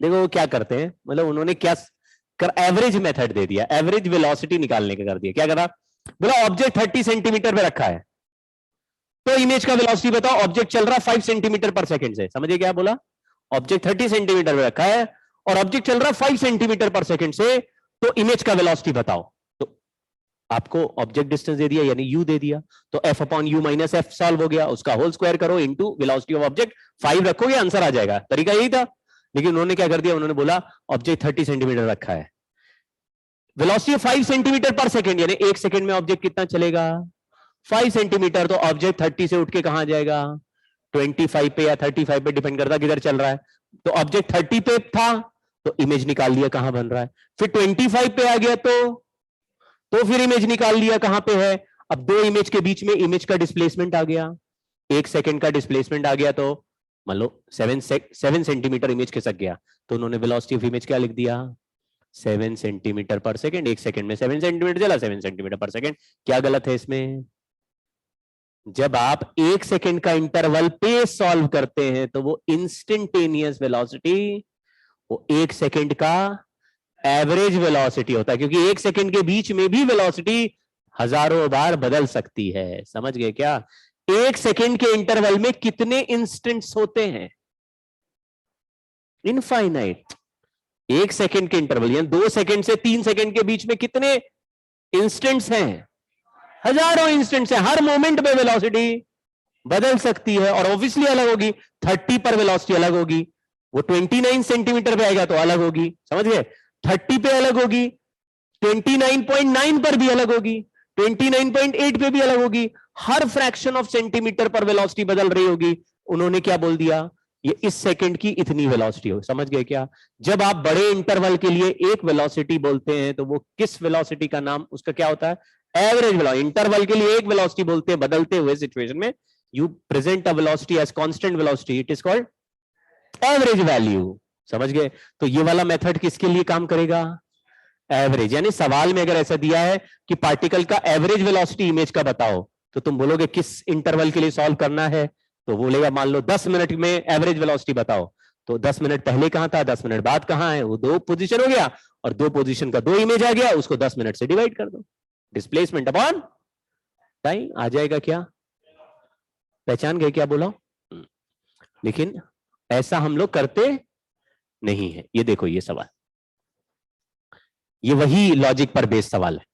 देखो वो क्या करते हैं, मतलब उन्होंने क्या कर, एवरेज मेथड दे दिया, एवरेज वेलोसिटी निकालने का कर दिया। क्या करा? बोला ऑब्जेक्ट 30 सेंटीमीटर पे रखा है तो इमेज का वेलोसिटी बताओ। ऑब्जेक्ट चल रहा 5 सेंटीमीटर पर सेकंड से, समझिए क्या बोला? ऑब्जेक्ट 30 सेंटीमीटर पे रखा है और ऑब्जेक्ट चल रहा 5 सेंटीमीटर पर सेकंड से, तो इमेज का वेलोसिटी बताओ। तो आपको ऑब्जेक्ट डिस्टेंस दे दिया यानी यू दे दिया, तो f upon you minus F solve हो गया। उसका होल स्क्वायर करो इंटू वेलोसिटी ऑफ ऑब्जेक्ट, 5 रखोगे आंसर आ जाएगा। तरीका यही था। लेकिन उन्होंने क्या कर दिया, उन्होंने बोला ऑब्जेक्ट 30 सेंटीमीटर रखा है, वेलोसिटी 5 सेंटीमीटर पर सेकंड, यानी 1 सेकंड में ऑब्जेक्ट कितना चलेगा? 5 सेंटीमीटर। तो ऑब्जेक्ट 30 से उठ के कहां जाएगा? 25 पे या 35 पे, डिपेंड करता किधर चल रहा है। तो ऑब्जेक्ट 30 पे था तो इमेज निकाल लिया कहां बन रहा है। फिर 25 पे आ गया तो फिर इमेज निकाल लिया कहां पे है। अब दो इमेज के बीच में इमेज का डिस्प्लेसमेंट आ गया, 1 सेकंड का डिस्प्लेसमेंट आ गया, तो मान लो 7 सेंटीमीटर इमेज खिसक गया, तो उन्होंने वेलोसिटी ऑफ इमेज क्या लिख दिया? 7 सेंटीमीटर पर सेकंड। 1 सेकंड में 7 सेंटीमीटर चला, 7 सेंटीमीटर पर सेकंड। क्या गलत है इसमें? जब आप 1 सेकंड का इंटरवल पे सॉल्व करते हैं तो वो इंस्टेंटेनियस वेलोसिटी, वो 1 सेकंड का एवरेज वेलोसिटी होता है, क्योंकि 1 सेकंड के बीच में भी वेलोसिटी हजारों बार बदल सकती है। समझ गए क्या? 1 सेकंड के इंटरवल में कितने इंस्टेंट्स होते हैं? इनफाइनाइट। 1 सेकंड के इंटरवल यानी 2 सेकंड से 3 सेकंड के बीच में कितने इंस्टेंट्स हैं? हजारों इंस्टेंट्स हैं। हर मोमेंट में वेलोसिटी बदल सकती है और ऑब्वियसली अलग होगी। 30 पर वेलोसिटी अलग होगी, वो 29 सेंटीमीटर पे आएगा तो अलग होगी, समझ गए? 30 पे अलग होगी, 29.9 पर भी अलग होगी, 29.8 पे भी अलग होगी। हर फ्रैक्शन ऑफ सेंटीमीटर पर वेलोसिटी बदल रही होगी। उन्होंने क्या बोल दिया? ये इस सेकंड की इतनी वेलोसिटी हो। समझ गए क्या? जब आप बड़े इंटरवल के लिए एक वेलोसिटी बोलते हैं तो वो किस वेलोसिटी का नाम, उसका क्या होता है? Average velocity. इंटरवल के लिए एक वेलोसिटी बोलते हैं, बदलते हुए सिचुएशन में you present a velocity as constant velocity, it is called average value. समझ गए? तो ये वाला मेथड किसके लिए काम करेगा? एवरेज। यानी सवाल में अगर ऐसा दिया है कि पार्टिकल का एवरेज वेलोसिटी इमेज का बताओ, तो तुम बोलोगे किस इंटरवल के लिए सॉल्व करना है, तो बोलेगा मान लो 10 मिनट में एवरेज वेलोसिटी बताओ। तो 10 मिनट पहले कहां था, 10 मिनट बाद कहां है, वो 2 पोजीशन हो गया और 2 पोजीशन का 2 इमेज आ गया, उसको 10 मिनट से डिवाइड कर दो, डिस्प्लेसमेंट अपॉन टाइम आ जाएगा। क्या पहचान गए क्या बोला? लेकिन ऐसा हम लोग करते नहीं है। ये देखो ये सवाल, ये वही लॉजिक पर बेस्ड सवाल है।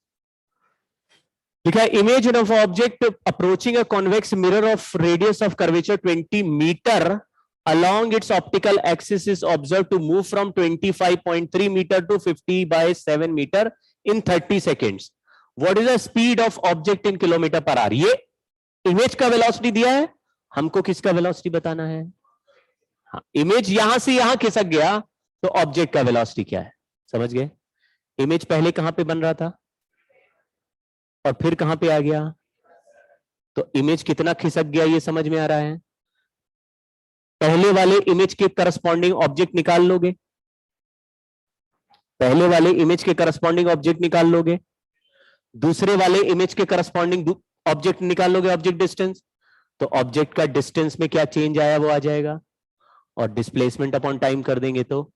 लिखा है image of object approaching a convex mirror of radius of curvature 20 metre along its optical axis is observed to move from 25.3 meter to 50/7 meter in 30 seconds. What is the speed of object in kilometer per hour? ये image का velocity दिया है, हमको किसका velocity बताना है? हाँ, image यहां से यहां खिसक गया तो ऑब्जेक्ट का वेलोसिटी क्या है, समझ गए? इमेज पहले कहां पे बन रहा था और फिर कहां पे आ गया, तो इमेज कितना खिसक गया ये समझ में आ रहा है। पहले वाले इमेज के करस्पॉन्डिंग ऑब्जेक्ट निकाल लोगे, पहले वाले इमेज के करस्पॉन्डिंग ऑब्जेक्ट निकाल लोगे, दूसरे वाले इमेज के करस्पॉन्डिंग ऑब्जेक्ट निकाल लोगे, ऑब्जेक्ट डिस्टेंस, तो ऑब्जेक्ट का डिस्टेंस में क्या चेंज आया वो आ जाएगा, और डिस्प्लेसमेंट अपॉन टाइम कर देंगे तो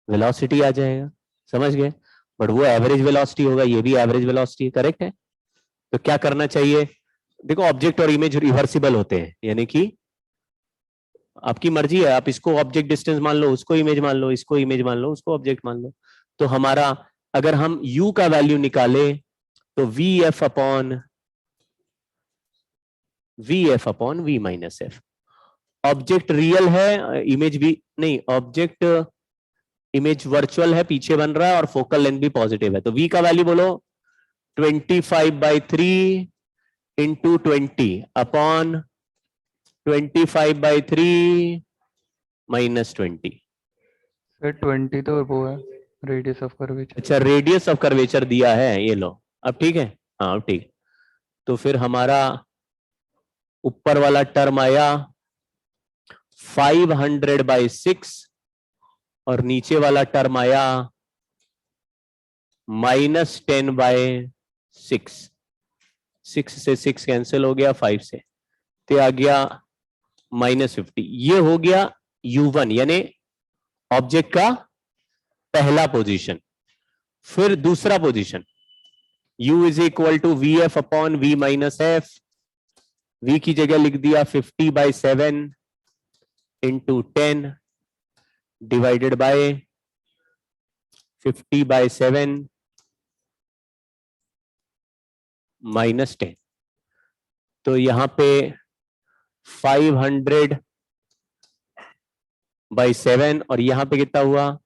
वेलोसिटी आ जाएगा, समझ गए? बट वो एवरेज वेलोसिटी होगा, ये भी एवरेज वेलोसिटी, करेक्ट है? तो क्या करना चाहिए, देखो ऑब्जेक्ट और इमेज रिवर्सिबल होते हैं, यानी कि आपकी मर्जी है, आप इसको ऑब्जेक्ट डिस्टेंस मान लो, उसको इमेज मान लो, इसको इमेज मान लो, उसको ऑब्जेक्ट मान लो। तो हमारा अगर हम u का वैल्यू निकाले तो vf upon v minus F. Object real है, इमेज भी नहीं, ऑब्जेक्ट इमेज वर्चुअल है, पीछे बन रहा है, और फोकल लेंथ भी पॉजिटिव है, तो v का वैल्यू बोलो 25/3 इंटू 20 अपॉन 25/3 माइनस 20। सर 20 तो वो है रेडियस ऑफ कर्वेचर। अच्छा, रेडियस ऑफ कर्वेचर दिया है, ये लो, अब ठीक है, हाँ अब ठीक। तो फिर हमारा ऊपर वाला टर्म आया 500/6 और नीचे वाला टर्म आया -10/6। 6 से 6 कैंसिल हो गया, 5 से, तो आ गया -50। ये हो गया u1 यानी ऑब्जेक्ट का पहला पोजीशन। फिर दूसरा position u is equal to vf upon v minus f. v की जगह लिख दिया 50/7 इंटू 10 डिवाइडेड बाय 50/7 माइनस 10। तो यहां पे 500/7 और यहां पे कितना हुआ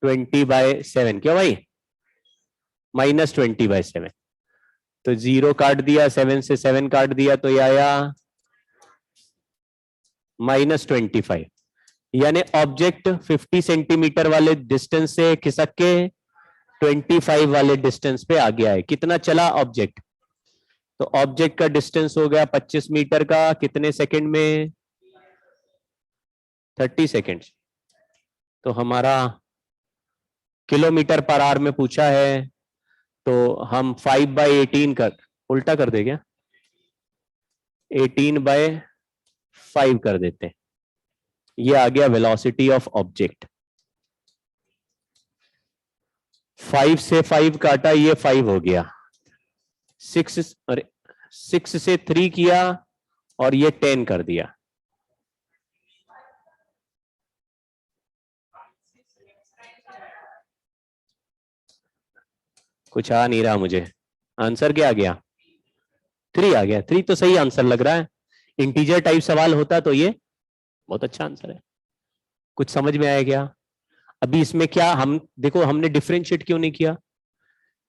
20/7, क्यों भाई, -20/7। तो 0 काट दिया, 7 से 7 काट दिया, तो ये आया -25। यानी ऑब्जेक्ट 50 सेंटीमीटर वाले डिस्टेंस से खिसक के 25 वाले डिस्टेंस पे आ गया है। कितना चला ऑब्जेक्ट, तो ऑब्जेक्ट का डिस्टेंस हो गया 25 मीटर का, कितने सेकंड में, 30 सेकंड। तो हमारा किलोमीटर पर आवर में पूछा है, तो हम 5/18 कर उल्टा कर दे क्या, 18/5 कर देते हैं। ये आ गया वेलोसिटी ऑफ ऑब्जेक्ट। 5 से 5 काटा, ये 5 हो गया, 6 से 3 किया और ये 10 कर दिया। कुछ आ नहीं रहा मुझे, आंसर क्या आ गया, 3 आ गया। 3 तो सही आंसर लग रहा है। इंटीजर टाइप सवाल होता तो ये बहुत अच्छा आंसर है। कुछ समझ में आया क्या? अभी इसमें क्या हम देखो, हमने डिफरेंशिएट क्यों नहीं किया,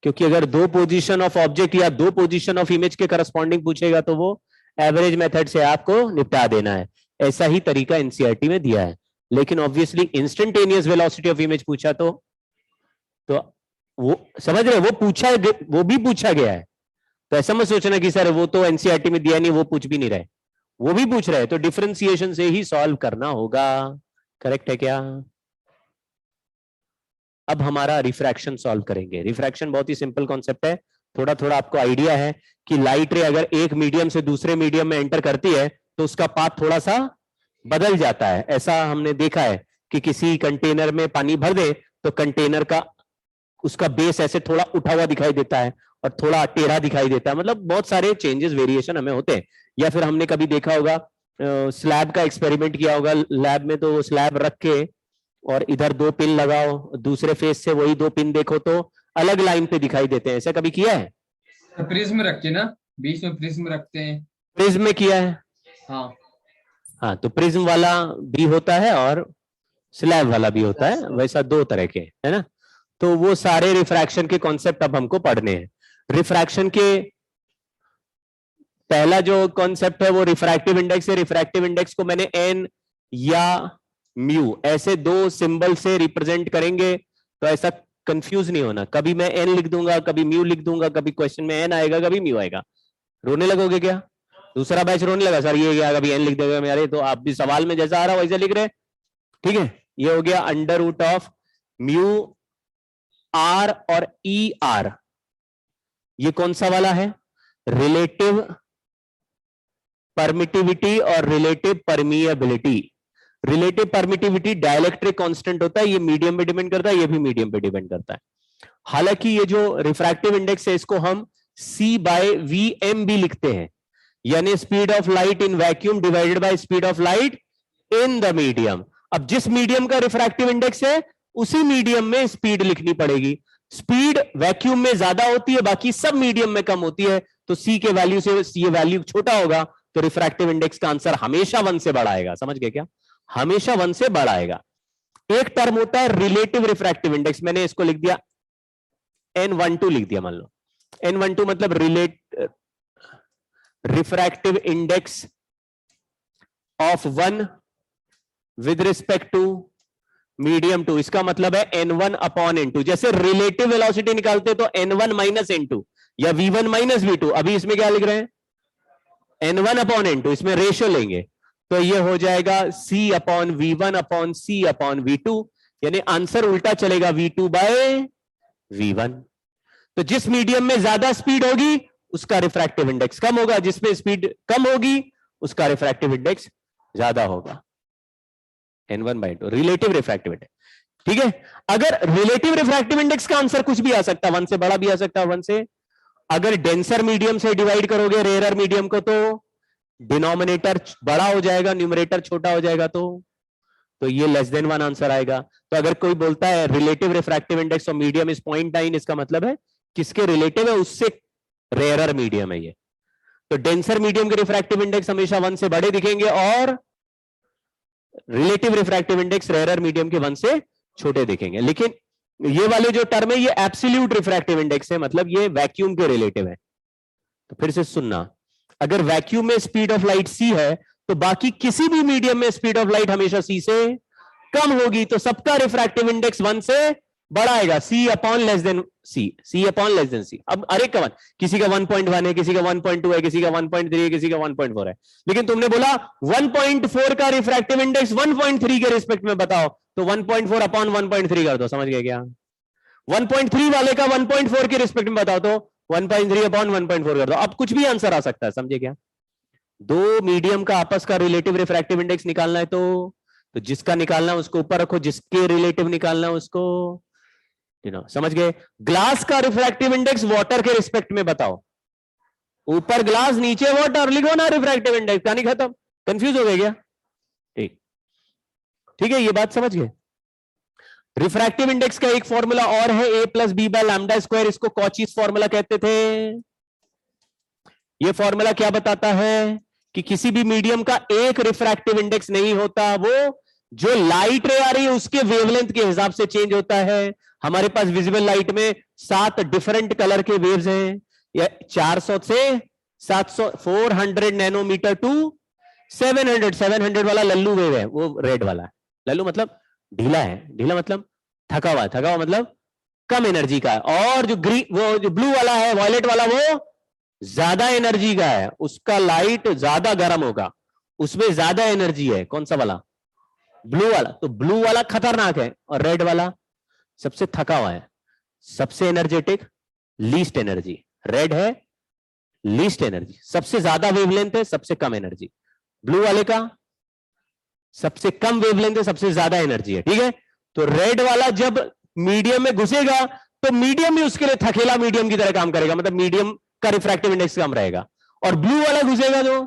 क्योंकि अगर 2 पोजीशन ऑफ ऑब्जेक्ट या 2 पोजीशन ऑफ इमेज के करस्पॉन्डिंग पूछेगा तो वो एवरेज मेथड से आपको निपटा देना है। ऐसा ही तरीका एनसीईआरटी में दिया है। लेकिन obviously instantaneous velocity of image पूछा तो वो समझ रहे, वो भी पूछा गया है। तो ऐसा मत सोचना कि सर वो तो एनसीईआरटी में दिया नहीं, वो पूछ भी नहीं रहे, वो भी पूछ रहे हैं, तो डिफरेंशिएशन से ही सॉल्व करना होगा। करेक्ट है क्या? अब हमारा रिफ्रैक्शन सॉल्व करेंगे। रिफ्रैक्शन बहुत ही सिंपल कॉन्सेप्ट है। थोड़ा थोड़ा आपको आइडिया है कि लाइट रे अगर एक मीडियम से दूसरे मीडियम में एंटर करती है तो उसका पाथ थोड़ा सा बदल जाता है। ऐसा हमने देखा है कि किसी कंटेनर में पानी भर दे तो कंटेनर का उसका बेस ऐसे थोड़ा उठा हुआ दिखाई देता है और थोड़ा टेढ़ा दिखाई देता है, मतलब बहुत सारे चेंजेस वेरिएशन हमें होते हैं। या फिर हमने कभी देखा होगा, स्लैब का एक्सपेरिमेंट किया होगा लैब में, तो स्लैब रख के और इधर 2 पिन लगाओ, दूसरे फेस से वही 2 पिन देखो तो अलग लाइन पे दिखाई देते हैं। ऐसा कभी किया है? तो प्रिज्म रखते ना, बीच में प्रिज्म रखते हैं। प्रिज्म में किया है? हाँ हाँ, तो प्रिज्म वाला भी होता है और स्लैब वाला भी होता है, वैसा 2 तरह के है ना। तो वो सारे रिफ्रैक्शन के कॉन्सेप्ट अब हमको पढ़ने हैं। रिफ्रैक्शन के पहला जो कॉन्सेप्ट है वो रिफ्रैक्टिव इंडेक्स है। रिफ्रैक्टिव इंडेक्स को मैंने n या म्यू, ऐसे दो सिंबल से रिप्रेजेंट करेंगे तो ऐसा कंफ्यूज नहीं होना, कभी मैं एन लिख दूंगा, कभी म्यू लिख दूंगा, कभी क्वेश्चन में एन आएगा, कभी म्यू आएगा। रोने लगोगे क्या? दूसरा बैच रोने लगा सर ये क्या, कभी एन लिख देगा मेरे, तो आप भी सवाल में जैसा आ रहा वैसे लिख रहे। ठीक है, ये हो गया under root of mu r और ई आर। ये कौन सा वाला है? रिलेटिव परमिटिविटी और relative permeability. Relative permittivity dielectric constant होता है, ये मीडियम पे डिपेंड करता है, ये भी मीडियम पे डिपेंड करता है। हालांकि ये जो रिफ्रैक्टिव इंडेक्स है इसको हम C बाय VM भी लिखते हैं, यानी speed of light in vacuum divided by speed of light in the medium. अब जिस मीडियम का रिफ्रैक्टिव इंडेक्स है उसी मीडियम में स्पीड लिखनी पड़ेगी। स्पीड वैक्यूम में ज्यादा होती है, बाकी सब मीडियम में कम होती है, तो C के वैल्यू से ये वैल्यू छोटा होगा, तो रिफ्रैक्टिव इंडेक्स का आंसर हमेशा 1 से बड़ा आएगा। समझ गए क्या? हमेशा 1 से बड़ा आएगा। एक टर्म होता है रिलेटिव रिफ्रैक्टिव इंडेक्स, मैंने इसको लिख दिया N12 लिख दिया, मान लो N12 मतलब refractive index of 1 with respect to medium 2, इसका मतलब है N1 अपॉन N2। जैसे रिलेटिव वेलोसिटी निकालते तो N1 माइनस N2 या V1 माइनस V2, अभी इसमें क्या लिख रहे हैं? N1 अपॉन N2, इसमें रेशियो लेंगे तो ये हो जाएगा C upon V1 upon C upon V2, यानी आंसर उल्टा चलेगा V2 बाय V1। तो जिस मीडियम में ज्यादा स्पीड होगी उसका रिफ्रैक्टिव इंडेक्स कम होगा, जिसमें स्पीड कम होगी उसका रिफ्रैक्टिव इंडेक्स ज्यादा होगा। N1 bye 2 relative refractive index. ठीक है, अगर रिलेटिव रिफ्रैक्टिव इंडेक्स का आंसर कुछ भी आ सकता है, 1 से बड़ा भी आ सकता है 1 से। अगर डेंसर मीडियम से डिवाइड करोगे रेयरर मीडियम को तो डिनोमिनेटर बड़ा हो जाएगा, न्यूमरेटर छोटा हो जाएगा, तो ये लेस देन 1 आंसर आएगा। तो अगर कोई बोलता है relative refractive index of medium is 0.9, इसका मतलब है किसके रिलेटिव है? उससे रेयरर मीडियम है ये। तो डेंसर मीडियम के रिफ्रैक्टिव इंडेक्स हमेशा 1 से बड़े दिखेंगे और relative refractive index rarer medium के 1 से छोटे दिखेंगे। लेकिन ये वाले जो टर्म है ये एब्सोल्यूट रिफ्रैक्टिव इंडेक्स है, मतलब ये वैक्यूम के रिलेटिव है। तो फिर से सुनना, अगर वैक्यूम में स्पीड ऑफ लाइट C है तो बाकी किसी भी मीडियम में स्पीड ऑफ लाइट हमेशा C से कम होगी, तो सबका रिफ्रैक्टिव इंडेक्स 1 से बड़ा आएगा, C upon less than C। अब अरे कवन, किसी का 1.1 है, किसी का 1.2 है, किसी का 1.3 है, किसी का 1.4 है, लेकिन तुमने बोला 1.4 का रिफ्रैक्टिव इंडेक्स 1.3 के रिस्पेक्ट में बताओ, तो 1.4 अपॉन 1.3 कर दो। समझ गए क्या? 1.3 वाले का 1.4 के रिस्पेक्ट में बताओ तो 1.3 अपॉन 1.4 कर दो। अब कुछ भी आंसर आ सकता है, समझे क्या? दो मीडियम का आपस का रिलेटिव रिफ्रैक्टिव इंडेक्स निकालना है तो जिसका निकालना है उसको ऊपर रखो, जिसके रिलेटिव निकालना है उसको समझ गए? ग्लास का रिफ्रैक्टिव इंडेक्स वाटर के रिस्पेक्ट में बताओ, ऊपर ग्लास नीचे वाटर, लिखो ना रिफ्रैक्टिव इंडेक्स, कहानी खत्म। कंफ्यूज हो गए क्या? ठीक है, ये बात समझ गए? रिफ्रैक्टिव इंडेक्स का एक फॉर्मूला और है, A plus b by lambda square, इसको कॉचीज फॉर्मूला कहते थे। ये फॉर्मूला क्या बताता है कि किसी भी मीडियम का एक रिफ्रैक्टिव इंडेक्स नहीं होता, वो जो लाइट रे आ रही है उसके वेवलेंथ के हिसाब से चेंज होता है। हमारे पास विजिबल लाइट में 7 डिफरेंट कलर के वेव्स हैं, या 400 से 700, 400 नैनोमीटर टू 700 वाला लल्लू वेव है, वो रेड वाला है। लल्लू मतलब ढीला है, ढीला मतलब थका हुआ, थका हुआ मतलब कम एनर्जी का है। और जो वो जो ब्लू वाला है, वॉयलेट वाला, वो ज्यादा एनर्जी का है, उसका लाइट ज्यादा गर्म होगा, उसमें ज्यादा एनर्जी है। कौन सा वाला? ब्लू वाला। तो ब्लू वाला खतरनाक है और रेड वाला सबसे थका हुआ है, सबसे एनर्जेटिक, लीस्ट एनर्जी। रेड है लीस्ट एनर्जी, सबसे ज्यादा वेवलेंथ है, सबसे कम एनर्जी। ब्लू वाले का सबसे कम वेवलेंथ है, सबसे ज्यादा एनर्जी है। ठीक है, तो रेड वाला जब मीडियम में घुसेगा तो मीडियम भी उसके लिए थकेला मीडियम की तरह काम करेगा, मतलब मीडियम का रिफ्रैक्टिव इंडेक्स कम रहेगा। और ब्लू वाला घुसेगा तो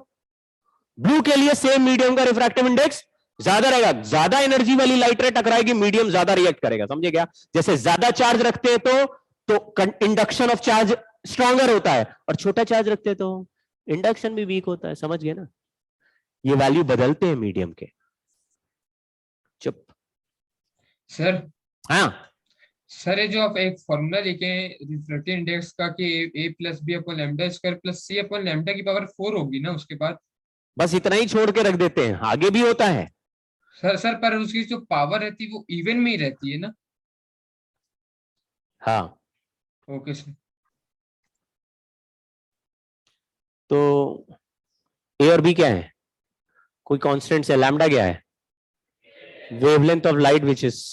ब्लू के लिए सेम मीडियम का रिफ्रैक्टिव इंडेक्स ज्यादा रहेगा, ज्यादा एनर्जी वाली लाइट रे टकराएगी, मीडियम ज्यादा रिएक्ट करेगा। समझे क्या? जैसे ज्यादा चार्ज रखते हैं तो इंडक्शन ऑफ चार्ज स्ट्रॉन्गर होता है, और छोटा चार्ज रखते हैं तो इंडक्शन भी वीक होता है। समझ गए ना? ये वैल्यू बदलते हैं मीडियम के। चुप। सर हाँ सर, ये जो आप एक फॉर्मूला लिखे रिफ्रैक्टिव इंडेक्स का कि A plus b upon lambda square plus C upon lambda की पावर 4 होगी ना उसके बाद? बस इतना ही छोड़ के रख देते हैं, आगे भी होता है। सर पर उसकी जो पावर रहती है वो इवन में ही रहती है ना? हाँ, ओके सर। तो ए और बी क्या है, कोई कांस्टेंट है, लैम्डा क्या है, wavelength of light which is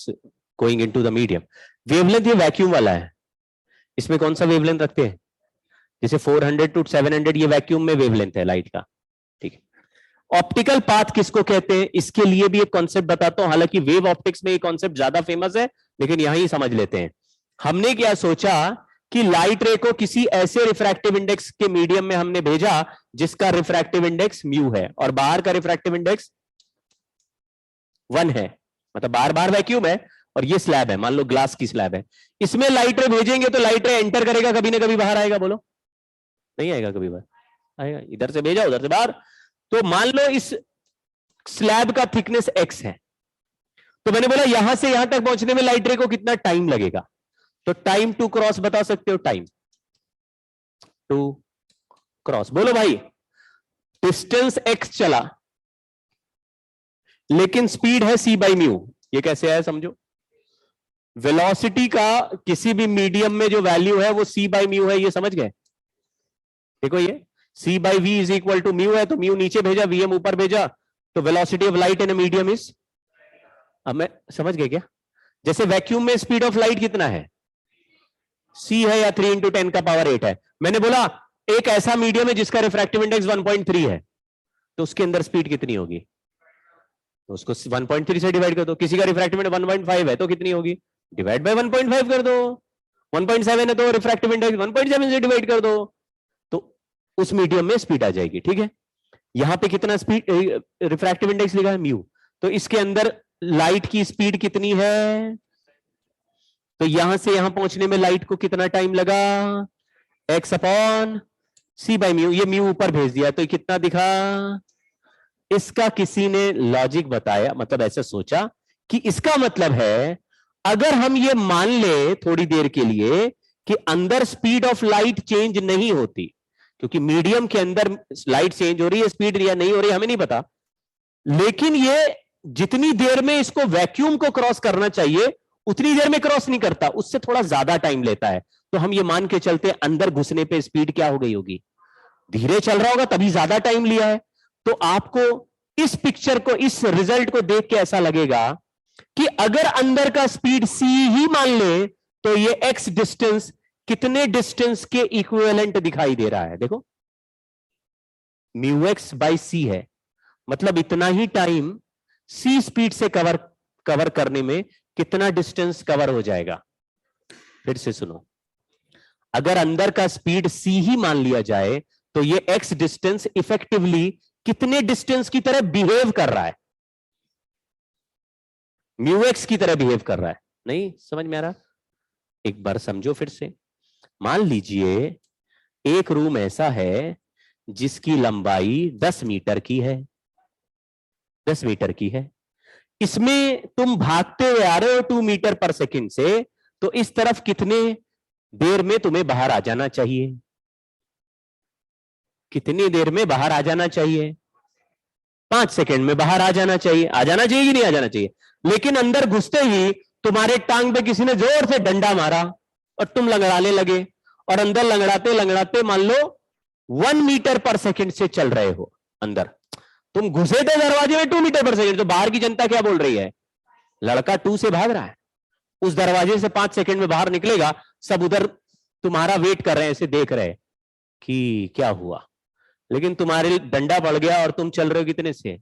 going into the medium. Wavelength ये वैक्यूम वाला है, इसमें कौन सा वेवलेंथ रखते हैं, जैसे 400 टू 700 ये वैक्यूम में वेवलेंथ है लाइट का, ठीक है। ऑप्टिकल पाथ किसको कहते हैं, इसके लिए भी एक कॉन्सेप्ट बताता हूं, हालांकि वेव ऑप्टिक्स में ये कॉन्सेप्ट ज्यादा फेमस है, लेकिन यहां ही समझ लेते हैं। हमने क्या सोचा कि लाइट रे को किसी ऐसे रिफ्रैक्टिव इंडेक्स के मीडियम में हमने भेजा जिसका रिफ्रैक्टिव इंडेक्स म्यू है, और बाहर का रिफ्रैक्टिव इंडेक्स 1 है, मतलब बार बार वैक्यूम है, और ये स्लैब है, मान लो ग्लास की स्लैब है, इसमें लाइट रे भेजेंगे तो लाइट रे एंटर करेगा, कभी ना कभी बाहर आएगा, बोलो नहीं आएगा, कभी बाहर आएगा, इधर से भेजा उधर से बाहर। तो मान लो इस स्लैब का थिकनेस x है, तो मैंने बोला यहां से यहां तक पहुंचने में लाइट रे को कितना टाइम लगेगा, तो टाइम टू क्रॉस बता सकते हो, टाइम टू क्रॉस, बोलो भाई, डिस्टेंस x चला लेकिन स्पीड है c बाई म्यू, ये कैसे आया समझो, वेलोसिटी का किसी भी मीडियम में जो वैल्यू है वो c बाई म्यू है, ये समझ गए, देखो ये c by v is equal to mu है, तो म्यू नीचे भेजा, vm ऊपर भेजा, तो velocity of light in a medium is, अब मैं समझ गए क्या, जैसे वैक्यूम में स्पीड ऑफ लाइट कितना है, c है या 3 इंटू 10 का पावर 8 है, मैंने बोला एक ऐसा मीडियम है जिसका रिफ्रैक्टिव इंडेक्स 1.3 है, तो उसके अंदर स्पीड कितनी होगी, तो उसको 1.3 से डिवाइड कर दो, किसी का रिफ्रैक्टिव इंडेक्स 1.5 है तो कितनी होगी, डिवाइड बाय 1.5 कर दो, 1.7 है तो रिफ्रैक्टिव इंडेक्स 1.7 से डिवाइड कर दो, तो उस मीडियम में स्पीड आ जाएगी, ठीक है। यहां पे कितना स्पीड रिफ्रैक्टिव इंडेक्स लिखा है म्यू, तो इसके अंदर लाइट की स्पीड कितनी है, तो यहां से यहां पहुंचने में लाइट को कितना टाइम लगा, x upon c by mu, ये म्यू ऊपर भेज दिया तो ये कितना दिखा, इसका किसी ने लॉजिक बताया, मतलब ऐसे सोचा कि इसका मतलब है अगर हम ये मान ले थोड़ी देर के लिए कि अंदर स्पीड ऑफ लाइट चेंज नहीं होती, क्योंकि मीडियम के अंदर लाइट चेंज हो रही है, स्पीड या नहीं हो रही हमें नहीं पता, लेकिन ये जितनी देर में इसको वैक्यूम को क्रॉस करना चाहिए उतनी देर में क्रॉस नहीं करता, उससे थोड़ा ज्यादा टाइम लेता है, तो हम ये मान के चलते अंदर घुसने पे स्पीड क्या हो गई होगी, धीरे चल रहा होगा तभी ज्यादा टाइम लिया है। तो आपको इस पिक्चर को, इस रिजल्ट को देख के ऐसा लगेगा कि अगर अंदर का स्पीड c ही मान ले तो ये x डिस्टेंस कितने डिस्टेंस के इक्विवेलेंट दिखाई दे रहा है, देखो म्यू एक्स बाई सी है, मतलब इतना ही टाइम c स्पीड से कवर करने में कितना डिस्टेंस कवर हो जाएगा। फिर से सुनो, अगर अंदर का स्पीड c ही मान लिया जाए तो ये x डिस्टेंस इफेक्टिवली कितने डिस्टेंस की तरह बिहेव कर रहा है, म्यू एक्स की तरह बिहेव कर रहा है, नहीं समझ में आ रहा, एक बार समझो फिर से। मान लीजिए एक रूम ऐसा है जिसकी लंबाई 10 मीटर की है, 10 मीटर की है, इसमें तुम भागते हुए आ रहे हो 2 मीटर पर सेकंड से, तो इस तरफ कितने देर में तुम्हें बाहर आ जाना चाहिए, कितनी देर में बाहर आ जाना चाहिए, 5 सेकंड में बाहर आ जाना चाहिए, आ जाना चाहिए कि नहीं आ जाना चाहिए, लेकिन अंदर घुसते ही तुम्हारे टांग पे किसी ने जोर से डंडा मारा और तुम लंगड़ाने लगे, और अंदर लंगड़ाते लंगड़ाते मान लो 1 मीटर पर सेकंड से चल रहे हो अंदर, तुम घुसे थे दरवाजे में 2 मीटर पर सेकंड, तो बाहर की जनता क्या बोल रही है, लड़का 2 से भाग रहा है, उस दरवाजे से 5 सेकंड में बाहर निकलेगा, सब उधर तुम्हारा वेट कर रहे हैं, ऐसे देख रहे हैं कि क्या हुआ, लेकिन तुम्हारे डंडा पड़ गया और तुम चल रहे हो कितने से,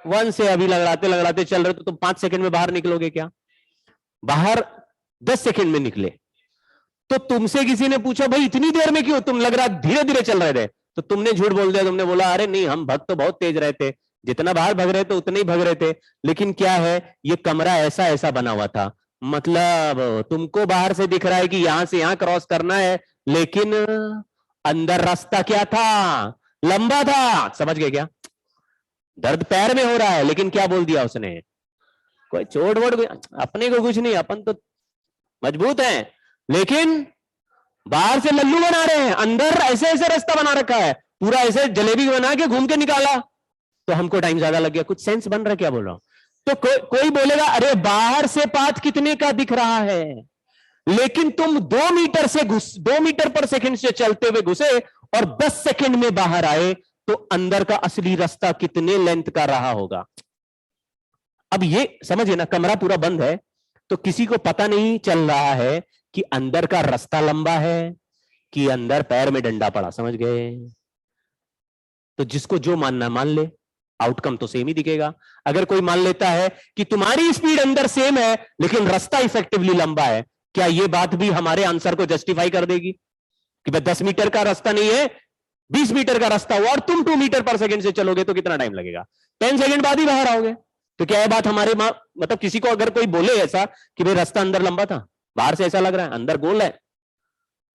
1 से, अभी लगड़ाते लगड़ाते चल रहे हो, तो तुम 5 सेकंड में बाहर निकलोगे क्या, बाहर 10 सेकंड में निकले, तो तुमसे किसी ने पूछा भाई इतनी देर में क्यों, तुम लग रहा धीरे धीरे चल रहे थे, तो तुमने झूठ बोल दिया, तुमने बोला अरे नहीं हम भग तो बहुत तेज रहे थे, जितना बाहर भग रहे थे उतने ही भग रहे थे, लेकिन क्या है ये कमरा ऐसा ऐसा बना हुआ था, मतलब तुमको बाहर से दिख रहा है कि यहां से यहां क्रॉस करना है, लेकिन अंदर रास्ता क्या था, लंबा था, समझ गए क्या, दर्द पैर में हो रहा है, लेकिन क्या बोल दिया उसने, कोई चोट वोट, अपने को कुछ नहीं, अपन तो मजबूत हैं, लेकिन बाहर से लल्लू बना रहे हैं, अंदर ऐसे ऐसे रास्ता बना रखा है, पूरा ऐसे जलेबी बना के घूम के निकाला, तो हमको टाइम ज्यादा लग गया, कुछ सेंस बन रहा है क्या बोल रहा हूं, तो कोई बोलेगा अरे बाहर से पाथ कितने का दिख रहा है, लेकिन तुम 2 मीटर पर सेकंड से चलते हुए घुसे और 10 सेकंड में बाहर आए, तो अंदर का असली रास्ता कितने लेंथ का रहा होगा। अब ये समझिए ना, कमरा पूरा बंद है तो किसी को पता नहीं चल रहा है कि अंदर का रास्ता लंबा है कि अंदर पैर में डंडा पड़ा, समझ गए। तो जिसको जो मानना मान ले, आउटकम तो सेम ही दिखेगा। अगर कोई मान लेता है कि तुम्हारी स्पीड अंदर सेम है लेकिन रास्ता इफेक्टिवली लंबा है, क्या यह बात भी हमारे आंसर को जस्टिफाई कर देगी कि भाई 10 मीटर का रास्ता नहीं है 20 मीटर का रास्ता हुआ और तुम 2 मीटर पर सेकंड से चलोगे तो कितना टाइम लगेगा, 10 सेकंड बाद ही बाहर आओगे। तो क्या यह बात हमारे मतलब किसी को अगर कोई बोले ऐसा कि भाई रास्ता अंदर लंबा था, बाहर से ऐसा लग रहा है अंदर गोल है,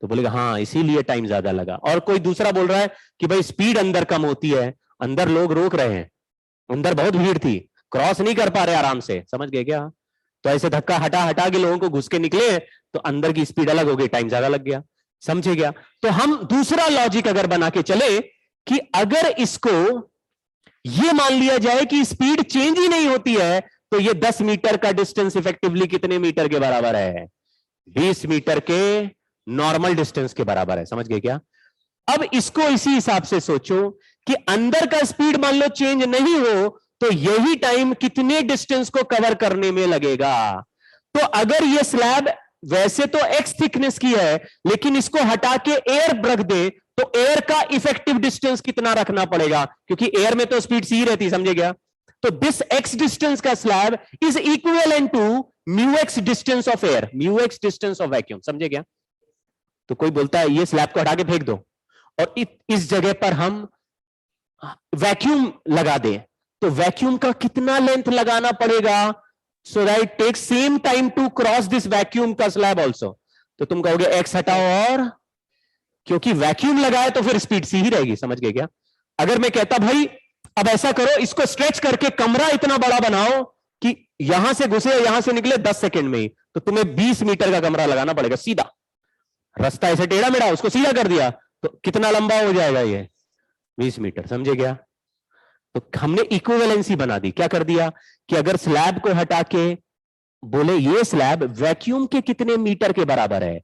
तो बोलेगा हाँ इसीलिए टाइम ज्यादा लगा। और कोई दूसरा बोल रहा है कि भाई स्पीड अंदर कम होती है, अंदर लोग रोक रहे हैं, अंदर बहुत भीड़ थी, क्रॉस नहीं कर पा रहे आराम से, समझ गए क्या। तो ऐसे धक्का हटा हटा के लोगों को घुस के निकले तो अंदर की स्पीड अलग हो गई, टाइम ज्यादा लग गया, समझे क्या। तो हम दूसरा लॉजिक अगर बना के चले कि अगर इसको ये मान लिया जाए कि स्पीड चेंज ही नहीं होती है, तो ये 10 मीटर का डिस्टेंस इफेक्टिवली कितने मीटर के बराबर है, 20 मीटर के नॉर्मल डिस्टेंस के बराबर है, समझ गए क्या। अब इसको इसी हिसाब से सोचो कि अंदर का स्पीड मान लो चेंज नहीं हो तो यही टाइम कितने डिस्टेंस को कवर करने में लगेगा। तो अगर ये स्लैब वैसे तो x थिकनेस की है लेकिन इसको हटा के एयर रख दे तो एयर का इफेक्टिव डिस्टेंस कितना रखना पड़ेगा, क्योंकि एयर में तो स्पीड सी रहती, समझे क्या। तो दिस x डिस्टेंस का slab is equivalent to mu x distance of air, mu x distance of vacuum, समझे क्या। तो कोई बोलता है ये स्लैब को हटा के फेंक दो और इस जगह पर हम वैक्यूम लगा दें, तो वैक्यूम का कितना लेंथ लगाना पड़ेगा so that take same time to cross this vacuum का स्लैब ऑल्सो। तो तुम कहोगे एक्स हटाओ, और क्योंकि वैक्यूम लगाए तो फिर स्पीड सी ही रहेगी, समझ गए क्या। अगर मैं कहता भाई अब ऐसा करो, इसको स्ट्रेच करके कमरा इतना बड़ा बनाओ कि यहां से घुसे यहां से निकले 10 सेकंड में ही, तो तुम्हें 20 मीटर का कमरा लगाना पड़ेगा सीधा। रास्ता ऐसे टेढ़ा मेढ़ा उसको सीधा कर दिया तो कितना लंबा हो जाएगा ये 20 मीटर, समझे क्या। तो हमने इक्विवेलेंसी बना दी, क्या कर दिया कि अगर स्लैब को हटा के बोले ये स्लैब वैक्यूम के कितने मीटर के बराबर है,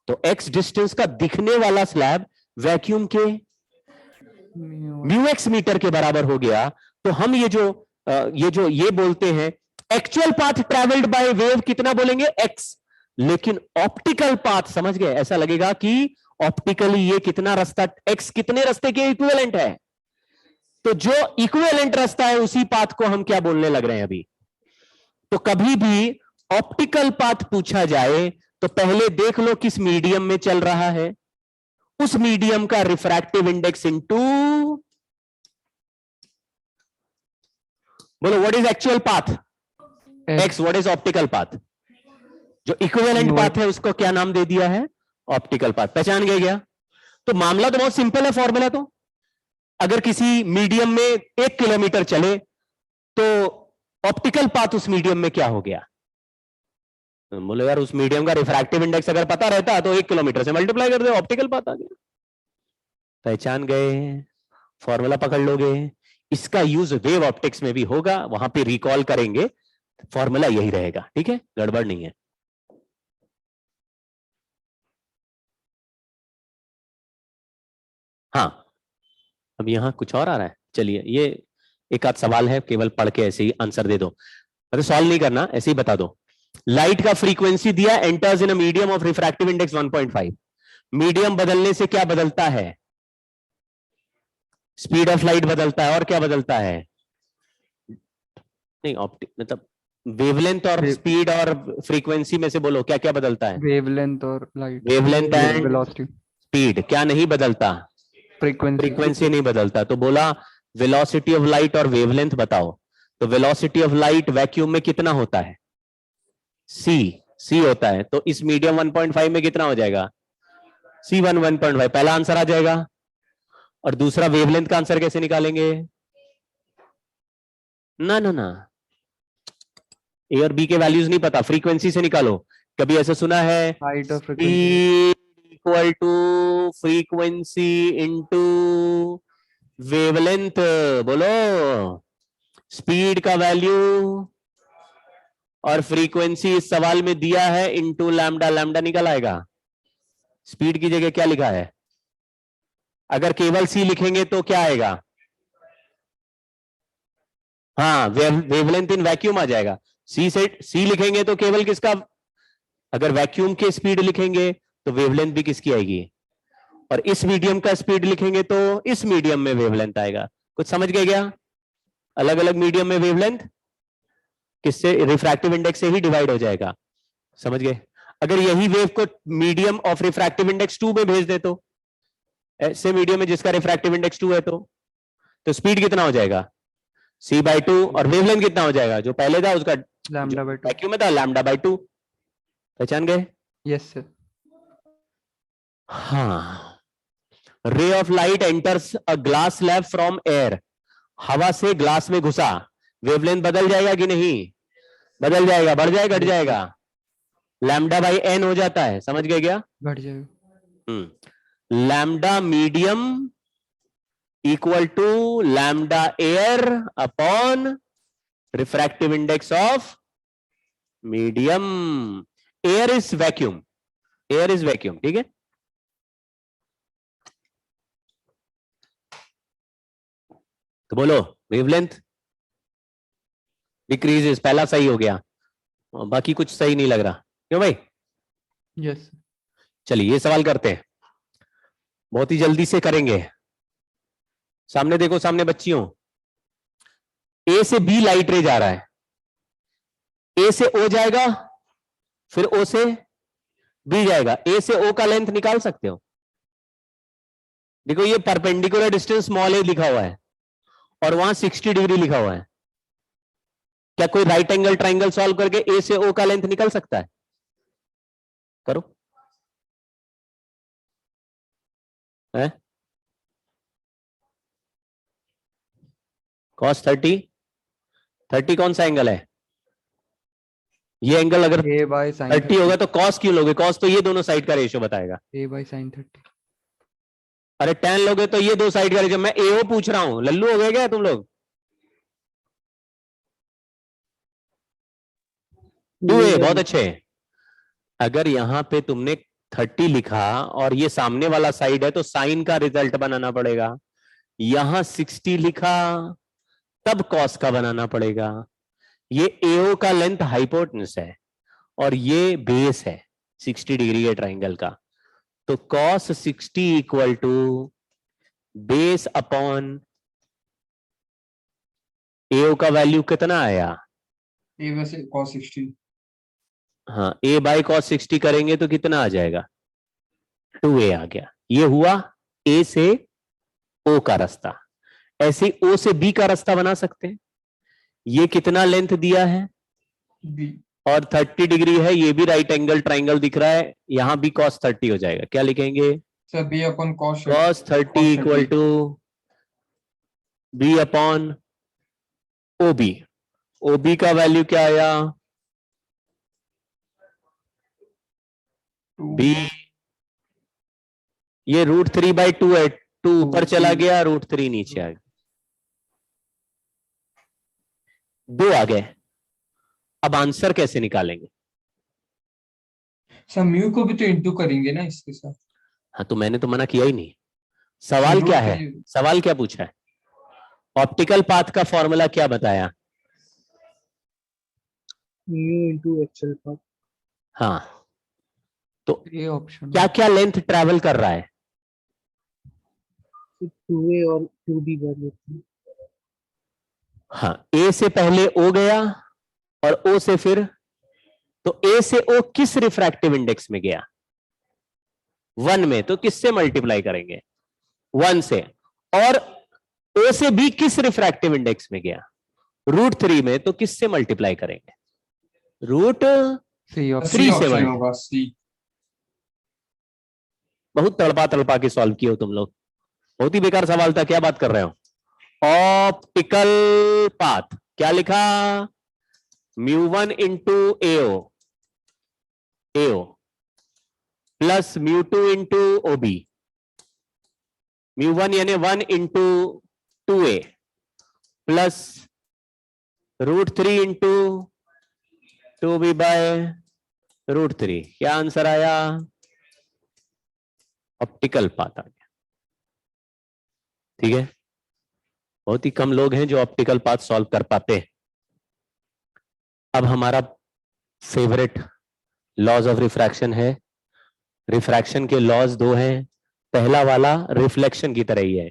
तो एक्स डिस्टेंस का दिखने वाला स्लैब वैक्यूम के म्यू एक्स मीटर के बराबर हो गया। तो हम ये बोलते हैं actual path travelled by wave कितना बोलेंगे एक्स, लेकिन ऑप्टिकल पाथ समझ गए, ऐसा लगेगा कि ऑप्टिकली ये कितना रास्ता, एक्स कितने रास्ते के इक्विवेलेंट है, तो जो इक्विवेलेंट रास्ता है उसी पाथ को हम क्या बोलने लग रहे हैं अभी। तो कभी भी ऑप्टिकल पाथ पूछा जाए तो पहले देख लो किस मीडियम में चल रहा है, उस मीडियम का रिफ्रैक्टिव इंडेक्स इनटू, बोलो what is actual path x, what is optical path. जो इक्विवेलेंट पाथ है उसको क्या नाम दे दिया है, ऑप्टिकल पाथ। पहचान गए क्या। तो मामला तो बहुत सिंपल है, फॉर्मूला तो अगर किसी मीडियम में 1 किलोमीटर चले तो ऑप्टिकल पाथ उस मीडियम में क्या हो गया, बोले यार उस मीडियम का रिफ्रैक्टिव इंडेक्स अगर पता रहता तो 1 किलोमीटर से मल्टीप्लाई कर दो, ऑप्टिकल पाथ आ गया। पहचान गए, फॉर्मूला पकड़ लोगे। इसका यूज वेव ऑप्टिक्स में भी होगा, वहां पे रिकॉल करेंगे, फॉर्मूला यही रहेगा, ठीक है, गड़बड़ नहीं है। हाँ अब यहां कुछ और आ रहा है, चलिए ये एक आध सवाल है, केवल पढ़ के ऐसे ही आंसर दे दो, मतलब सॉल्व नहीं करना, ऐसे ही बता दो। लाइट का फ्रीक्वेंसी दिया, enters in a medium of refractive index 1.5, medium बदलने से क्या बदलता है, स्पीड ऑफ लाइट बदलता है, और क्या बदलता है, नहीं ऑप्टिक मतलब वेवलेंथ और स्पीड और फ्रीक्वेंसी में से बोलो क्या क्या बदलता है, वेवलेंथ और light, wavelength and velocity, speed. क्या नहीं बदलता, फ्रीक्वेंसी नहीं बदलता। तो बोला वेलोसिटी ऑफ लाइट और वेवलेंथ बताओ, तो वेलोसिटी ऑफ लाइट वैक्यूम में कितना होता है, सी होता है, तो इस मीडियम 1.5 में कितना हो जाएगा, C1 1.5, पहला आंसर आ जाएगा। और दूसरा वेवलेंथ का आंसर कैसे निकालेंगे, ना ए और बी के वैल्यूज नहीं पता, फ्रीक्वेंसी से निकालो। कभी ऐसा सुना है height of equal to frequency into wavelength, बोलो स्पीड का वैल्यू और फ्रीक्वेंसी इस सवाल में दिया है इनटू लैम्डा, लैम्डा निकल आएगा। स्पीड की जगह क्या लिखा है? अगर केवल सी लिखेंगे तो क्या आएगा? हाँ, वेवलेंथ इन वैक्यूम आ जाएगा। सी से सी लिखेंगे तो केवल किसका? अगर वैक्यूम के स्पीड लिखेंगे तो वेवलेंथ भी किसकी आएगी? और इस मीडियम का स्पीड लिखेंगे तो इस मीडियम में वेवलेंथ आएगा। कुछ समझ गए क्या? अलग अलग मीडियम में वेवलेंथ किससे? रिफ्रैक्टिव इंडेक्स से ही डिवाइड हो जाएगा। समझ गए? अगर यही वेव को मीडियम ऑफ रिफ्रैक्टिव इंडेक्स 2 में भेज दे तो, ऐसे मीडियम में जिसका रिफ्रैक्टिव इंडेक्स 2 है तो स्पीड कितना हो जाएगा? c/2। और वेवलेंथ कितना हो जाएगा? जो पहले था उसका लैम्डा बाय 2। वैक्यूम में था λ/2। पहचान गए? Yes sir. हाँ। Ray of light enters a glass slab from air. हवा से ग्लास में घुसा, वेवलेंथ बदल जाएगा कि नहीं? बदल जाएगा। बढ़ जाएगा, घट जाएगा? λ/n हो जाता है। समझ गए क्या? बढ़ जाएगा। Lambda medium equal to lambda air upon refractive index of medium. Air is vacuum, air is vacuum. ठीक है? तो बोलो, वेवलेंथ डिक्रीजेस। पहला सही हो गया, बाकी कुछ सही नहीं लग रहा। क्यों भाई? यस। चलिए ये सवाल करते हैं, बहुत ही जल्दी से करेंगे। सामने देखो, सामने बच्चियों, ए से बी लाइट रे जा रहा है। ए से ओ जाएगा, फिर ओ से बी जाएगा। ए से ओ का लेंथ निकाल सकते हो। देखो ये परपेंडिकुलर डिस्टेंस स्मॉल ए लिखा हुआ है और वहां 60 डिग्री लिखा हुआ है। क्या कोई राइट एंगल ट्राइंगल सॉल्व करके ए से ओ का लेंथ निकल सकता है? करो। है cos 30 कौन सा एंगल है? ये एंगल अगर ए बाय साइन 30 होगा तो cos क्यों लोगे? cos तो ये दोनों साइड का रेशियो बताएगा। ए बाय साइन 30। अरे tan लोगे तो ये दो साइड का रेशियो। मैं एओ पूछ रहा हूं, लल्लू हो गए क्या तुम लोग? 2a, बहुत अच्छे। अगर यहां पे तुमने 30 लिखा और ये सामने वाला साइड है तो साइन का रिजल्ट बनाना पड़ेगा। यहां 60 लिखा तब cos का बनाना पड़ेगा। ये एओ का लेंथ हाइपोटेनस है और ये बेस है 60 डिग्री के ट्राइंगल का। तो cos 60 equal to base upon AO का वैल्यू कितना आया? ए वैसे cos 60। हाँ, a बाई cos 60 करेंगे तो कितना आ जाएगा? 2a आ गया। ये हुआ a से o का रास्ता। ऐसे o से b का रास्ता बना सकते हैं। ये कितना लेंथ दिया है? बी और 30 डिग्री है। ये भी राइट एंगल ट्राइंगल दिख रहा है, यहां भी cos 30 हो जाएगा। क्या लिखेंगे? Sir b upon cos cos 30 equal to b upon OB। OB का वैल्यू क्या आया? b। ये √3/2 है। 2 ऊपर चला गया, √3 नीचे आ गया। 2 आ गए। अब आंसर कैसे निकालेंगे? सर म्यू को भी तो इंटू करेंगे ना इसके साथ। हाँ, तो मैंने तो मना किया ही नहीं। सवाल क्या है? सवाल क्या पूछा है? ऑप्टिकल पाथ का फॉर्मूला क्या बताया? Mu into actual path. हाँ, तो ये ऑप्शन क्या क्या लेंथ ट्रैवल कर रहा है? 2a और 2b वैल्यू थी। हाँ, ए से पहले ओ गया और ओ से फिर, तो ए से ओ किस रिफ्रैक्टिव इंडेक्स में गया? 1 में। तो किससे मल्टीप्लाई करेंगे? 1 से। और ओ से बी किस रिफ्रैक्टिव इंडेक्स में गया? √3 में। तो किससे मल्टीप्लाई करेंगे? C option. थ्री से ऑप्शन मल्टी- होगा सी। बहुत बहुत तड़पा के सॉल्व किए हो तुम लोग। बहुत ही बेकार सवाल था। क्या बात कर रहे हो? ऑप्टिकल पाथ क्या लिखा? μ1 इंटू एओ, एओ प्लस μ2 इंटू ओबी। μ1 यानी 1 into 2a plus √3 into 2b/√3। क्या आंसर आया? ऑप्टिकल पाथ आ गया। ठीक है, बहुत ही कम लोग हैं जो ऑप्टिकल पाथ सॉल्व कर पाते हैं। अब हमारा फेवरेट लॉज ऑफ रिफ्रैक्शन है। रिफ्रैक्शन के लॉज दो हैं। पहला वाला रिफ्लेक्शन की तरह ही है।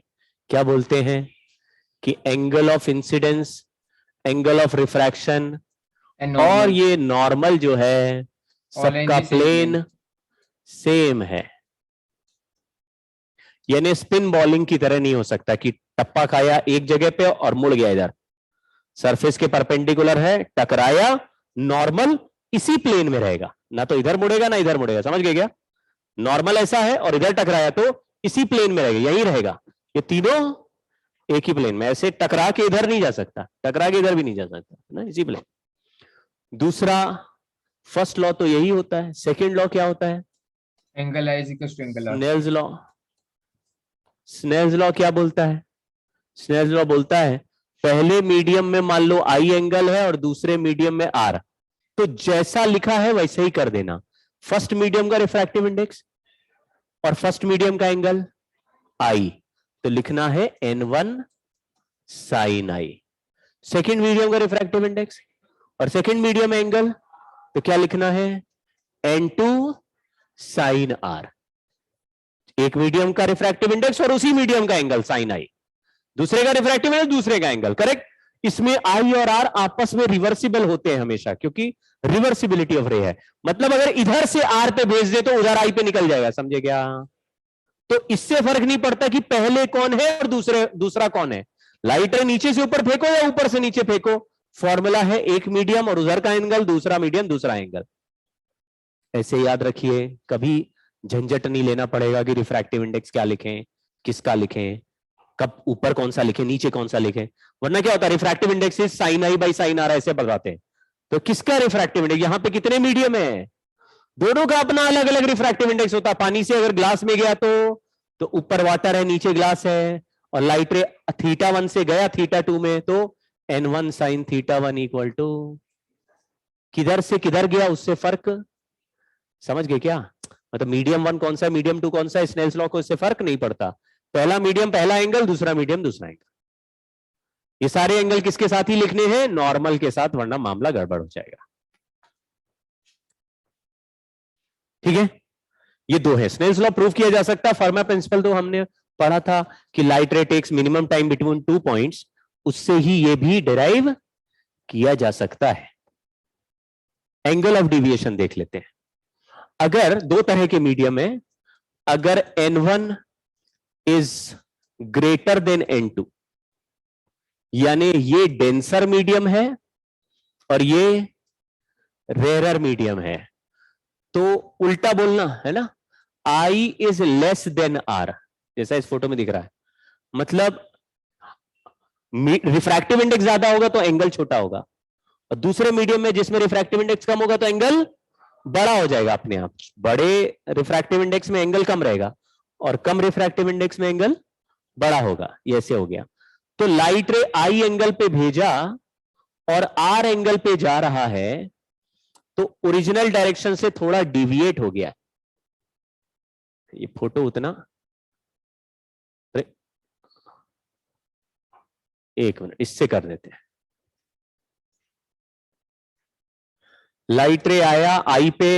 क्या बोलते हैं कि angle of incidence, angle of refraction and और नॉर्मल ये नॉर्मल जो है सबका प्लेन सेम है। यानी स्पिन बॉलिंग की तरह नहीं हो सकता कि टप्पा खाया एक जगह पे और मुड़ गया इधर। सरफेस के परपेंडिकुलर है, टकराया, नॉर्मल इसी प्लेन में रहेगा, ना तो इधर मुड़ेगा ना इधर मुड़ेगा। समझ गए क्या? नॉर्मल ऐसा है और इधर टकराया तो इसी प्लेन में रहेगा, यही रहेगा। ये तीनों एक ही प्लेन में, ऐसे टकरा के इधर नहीं जा सकता, टकरा के इधर भी नहीं जा सकता, है ना, इसी प्लेन। दूसरा, फर्स्ट लॉ तो यही होता है। सेकंड लॉ क्या होता है? Angle i is equal to angle r. Snell's law. Snell's law क्या बोलता है? स्नेल्स लॉ बोलता है पहले मीडियम में मान लो आई एंगल है और दूसरे मीडियम में आर, तो जैसा लिखा है वैसे ही कर देना। फर्स्ट मीडियम का रिफ्रैक्टिव इंडेक्स और फर्स्ट मीडियम का एंगल आई, तो लिखना है n1 sin i। Second medium का रिफ्रैक्टिव इंडेक्स और सेकंड मीडियम एंगल, तो क्या लिखना है? n2 sin r। एक मीडियम का रिफ्रैक्टिव इंडेक्स और उसी मीडियम का एंगल sin i, दूसरे का रिफ्रैक्टिव इंडेक्स दूसरे का एंगल। करेक्ट। इसमें आई और आर आपस में रिवर्सिबल होते हैं हमेशा, क्योंकि रिवर्सिबिलिटी ऑफ रे है। मतलब अगर इधर से आर पे भेज दे तो उधर आई पे निकल जाएगा। समझे क्या? तो इससे फर्क नहीं पड़ता कि पहले कौन है और दूसरा कौन है। लाइट रे नीचे से ऊपर फेंको या ऊपर से नीचे फेंको, फॉर्मूला है एक मीडियम और उधर का एंगल, दूसरा मीडियम दूसरा एंगल। ऐसे याद रखिए, कभी झंझट नहीं लेना पड़ेगा कि रिफ्रैक्टिव इंडेक्स क्या लिखें, किसका लिखें, कब ऊपर कौन सा लिखें, नीचे कौन सा लिखें। वरना क्या होता है, refractive index is sine i by sine r ऐसे बताते हैं। तो किसका रिफ्रैक्टिव इंडेक्स? यहां पे कितने मीडियम है, दोनों का अपना अलग अलग रिफ्रैक्टिव इंडेक्स होता है। पानी से अगर ग्लास में गया तो ऊपर वाटर है नीचे ग्लास है, और लाइट रे θ1 से गया θ2 में, तो n1 sin θ1 इक्वल टू किधर से किधर गया उससे फर्क। समझ गए क्या? मतलब मीडियम 1 कौन सा है, मीडियम 2 कौन सा है, स्नेल्स लॉ को इससे फर्क नहीं पड़ता। पहला मीडियम पहला एंगल, दूसरा मीडियम दूसरा एंगल। ये सारे एंगल किसके साथ ही लिखने हैं? नॉर्मल के साथ, वरना मामला गड़बड़ हो जाएगा। ठीक है, ये दो है। स्नेल्स लॉ प्रूव किया जा सकता है। फर्मा प्रिंसिपल तो हमने पढ़ा था कि light ray takes minimum time between 2 points, उससे ही ये भी डिराइव किया जा सकता है। एंगल ऑफ डिविएशन देख लेते हैं। अगर दो तरह के मीडियम है, अगर n1 is greater than n2, यानी ये डेंसर मीडियम है और ये रेयर मीडियम है, तो उल्टा बोलना है ना, I is less than R, जैसा इस फोटो में दिख रहा है। मतलब रिफ्रैक्टिव इंडेक्स ज्यादा होगा तो एंगल छोटा होगा, और दूसरे मीडियम में जिसमें रिफ्रैक्टिव इंडेक्स कम होगा तो एंगल बड़ा हो जाएगा अपने आप। बड़े रिफ्रैक्टिव इंडेक्स में एंगल कम रहेगा और कम रिफ्रैक्टिव इंडेक्स में एंगल बड़ा होगा। ये ऐसे हो गया। तो लाइट रे आई एंगल पे भेजा और आर एंगल पे जा रहा है, तो ओरिजिनल डायरेक्शन से थोड़ा डिविएट हो गया। ये फोटो उतना, एक मिनट इससे कर देते हैं। लाइट रे आया आई पे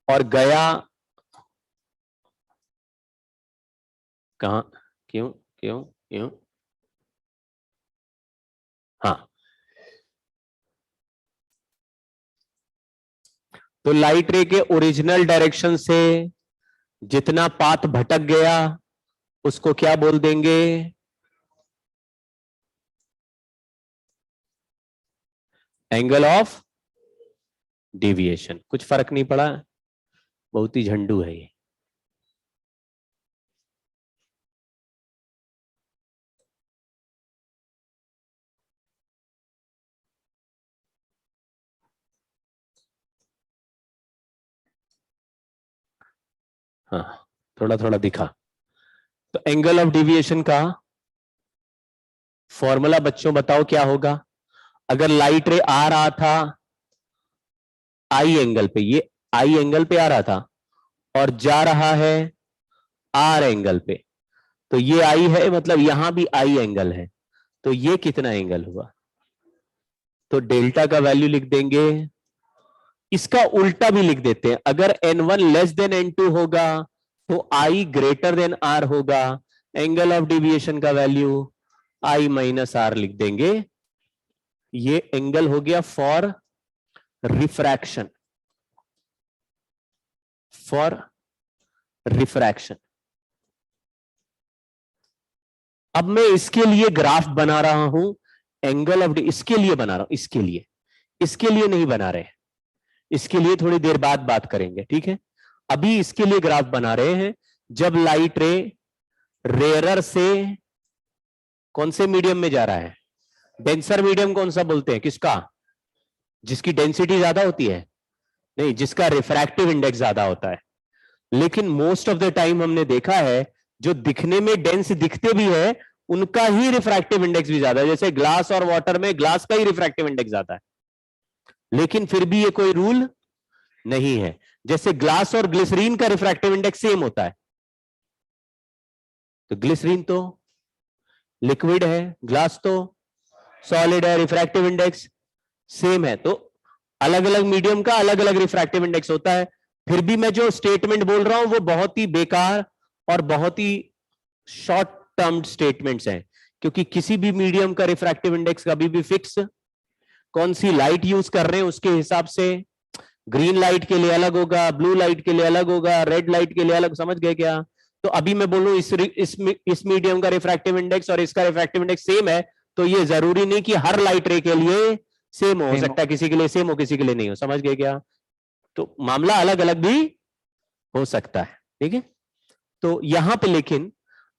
और गया कहां, क्यों क्यों क्यों, हाँ, तो लाइट रे के ओरिजिनल डायरेक्शन से जितना पाथ भटक गया उसको क्या बोल देंगे? Angle of deviation. कुछ फर्क नहीं पड़ा, बहुत ही झंडू है ये। हाँ, थोड़ा थोड़ा दिखा। तो एंगल ऑफ डेविएशन का फॉर्मूला बच्चों बताओ क्या होगा? अगर लाइट रे आ रहा था आई एंगल पे, ये आई एंगल पे आ रहा था और जा रहा है आर एंगल पे, तो ये आई है, मतलब यहां भी आई एंगल है, तो ये कितना एंगल हुआ? तो डेल्टा का वैल्यू लिख देंगे, इसका उल्टा भी लिख देते हैं, अगर n1 लेस देन n2 होगा तो I ग्रेटर देन R होगा, एंगल ऑफ डेविएशन का वैल्यू I माइनस R लिख देंगे। ये एंगल हो गया फॉर रिफ्रैक्शन, फॉर रिफ्रैक्शन। अब मैं इसके लिए ग्राफ बना रहा हूं, एंगल ऑफ, इसके लिए बना रहा हूं, इसके लिए नहीं बना रहे, इसके लिए थोड़ी देर बाद बात करेंगे, ठीक है। अभी इसके लिए ग्राफ बना रहे हैं, जब लाइट रे रेयरर से कौन से मीडियम में जा रहा है, डेंसर मीडियम कौन सा बोलते हैं, किसका? जिसकी डेंसिटी ज्यादा होती है, नहीं, जिसका रिफ्रैक्टिव इंडेक्स ज्यादा होता है। लेकिन मोस्ट ऑफ द टाइम हमने देखा है जो दिखने में डेंस दिखते भी है उनका ही रिफ्रैक्टिव इंडेक्स भी ज्यादा है, जैसे ग्लास और वाटर में ग्लास का ही रिफ्रैक्टिव इंडेक्स ज्यादा है, लेकिन फिर भी ये कोई रूल नहीं है। जैसे ग्लास और ग्लिसरीन का रिफ्रैक्टिव इंडेक्स सेम होता है, तो ग्लिसरीन तो लिक्विड है, ग्लास तो सॉलिड है, रिफ्रैक्टिव इंडेक्स सेम है, तो अलग अलग मीडियम का अलग अलग रिफ्रैक्टिव इंडेक्स होता है। फिर भी मैं जो स्टेटमेंट बोल रहा हूं वो बहुत ही बेकार और बहुत ही शॉर्ट टर्म स्टेटमेंट्स हैं, क्योंकि किसी भी मीडियम का रिफ्रैक्टिव इंडेक्स कभी भी फिक्स, कौन सी लाइट यूज कर रहे हैं उसके हिसाब से, ग्रीन लाइट के लिए अलग होगा, ब्लू लाइट के लिए अलग होगा, रेड लाइट के लिए अलग, समझ गए क्या? तो अभी मैं बोलूं इस मीडियम का रिफ्रैक्टिव इंडेक्स और इसका रिफ्रैक्टिव इंडेक्स सेम है, तो ये जरूरी नहीं कि हर लाइट रे के लिए सेम हो सकता है, किसी के लिए सेम हो, किसी के लिए नहीं हो, समझ गए क्या? तो मामला अलग अलग भी हो सकता है, ठीक है। तो यहां पे लेकिन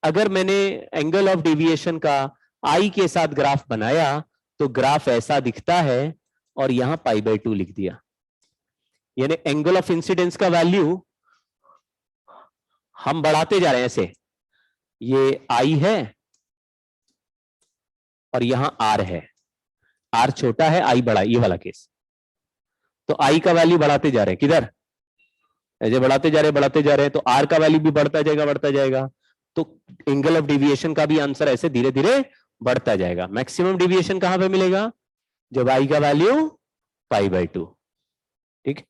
अगर मैंने एंगल ऑफ डेविएशन का आई के साथ ग्राफ बनाया तो ग्राफ ऐसा दिखता है, और यहां π/2 लिख दिया, यानी एंगल ऑफ इंसिडेंस का वैल्यू हम बढ़ाते जा रहे हैं ऐसे, ये आई है और यहां आर है, आर छोटा है आई बड़ा, ये वाला केस, तो आई का वैल्यू बढ़ाते जा रहे हैं, किधर ऐसे बढ़ाते जा रहे हैं, तो आर का वैल्यू भी बढ़ता जाएगा, तो एंगल ऑफ डेविएशन का भी आंसर ऐसे धीरे धीरे बढ़ता जाएगा। मैक्सिमम डेविएशन कहां पे मिलेगा? जब आई का वैल्यू π/2, ठीक।